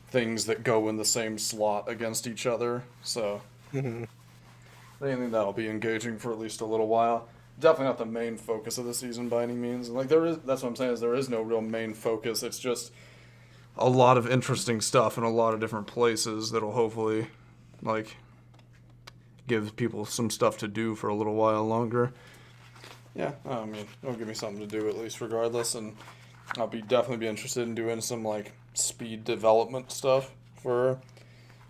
things that go in the same slot against each other. So I think that'll be engaging for at least a little while. Definitely not the main focus of the season by any means. And like that's what I'm saying, is there is no real main focus. It's just a lot of interesting stuff in a lot of different places that'll hopefully like give people some stuff to do for a little while longer. Yeah, I mean, it'll give me something to do at least regardless, and I'll definitely be interested in doing some like speed development stuff for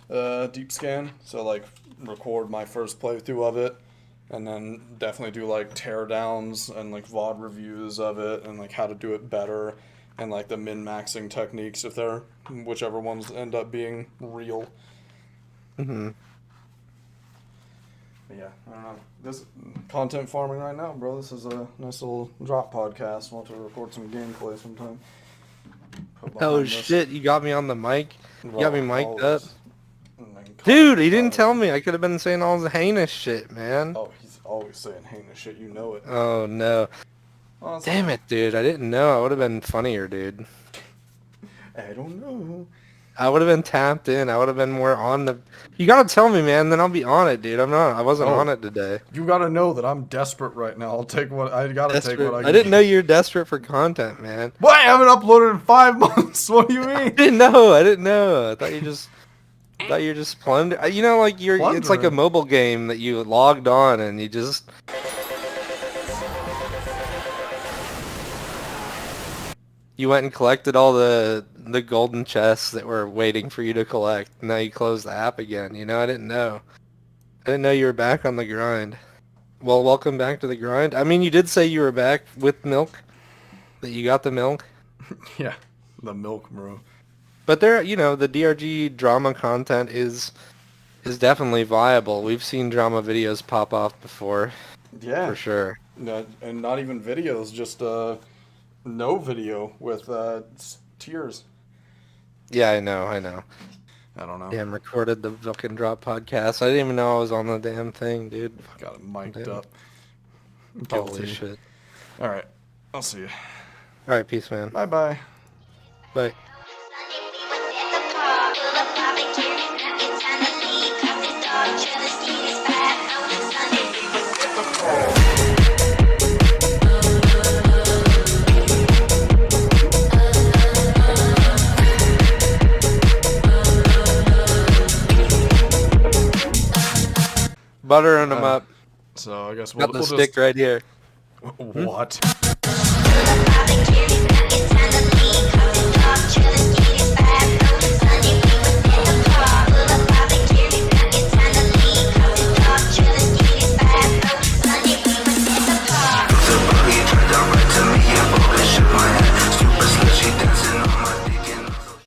Deep Scan. So like record my first playthrough of it, and then definitely do like teardowns and like VOD reviews of it, and like how to do it better, and like the min-maxing techniques if they're whichever ones end up being real. But yeah, I don't know. This content farming right now, bro. This is a nice little drop podcast. We'll have to record some gameplay sometime. Oh shit, you got me on the mic? You got me mic'd up? Always. Dude, he didn't tell me. I could have been saying all the heinous shit, man. Oh, he's always saying heinous shit. You know it. Oh no. Damn it, dude. I didn't know. I would have been funnier, dude. I don't know. I would have been tapped in. I would have been more on the... You gotta tell me, man, then I'll be on it, dude. I wasn't on it today. You gotta know that I'm desperate right now. I'll take what I gotta take what I can I didn't get. know you were desperate for content, man. What? I haven't uploaded in 5 months. What do you mean? I didn't know. I thought you just plundered. You know, like it's like a Plundering. mobile game that you logged on and you just... You went and collected all the golden chests that were waiting for you to collect. Now you close the app again. You know, I didn't know. I didn't know you were back on the grind. Well, welcome back to the grind. I mean, you did say you were back with milk. That you got the milk. Yeah, the milk, bro. But there, you know, the DRG drama content is definitely viable. We've seen drama videos pop off before. Yeah. For sure. No, and not even videos, just no video with tears. Yeah, I know. I don't know. Damn, recorded the fucking drop podcast. I didn't even know I was on the damn thing, dude. Got it mic'd Damn. up. Holy Guilty. shit. All right. I'll see you. Alright, peace, man. Bye-bye. Bye. Buttering them up. So I guess Got we'll the just... stick right here. What? Public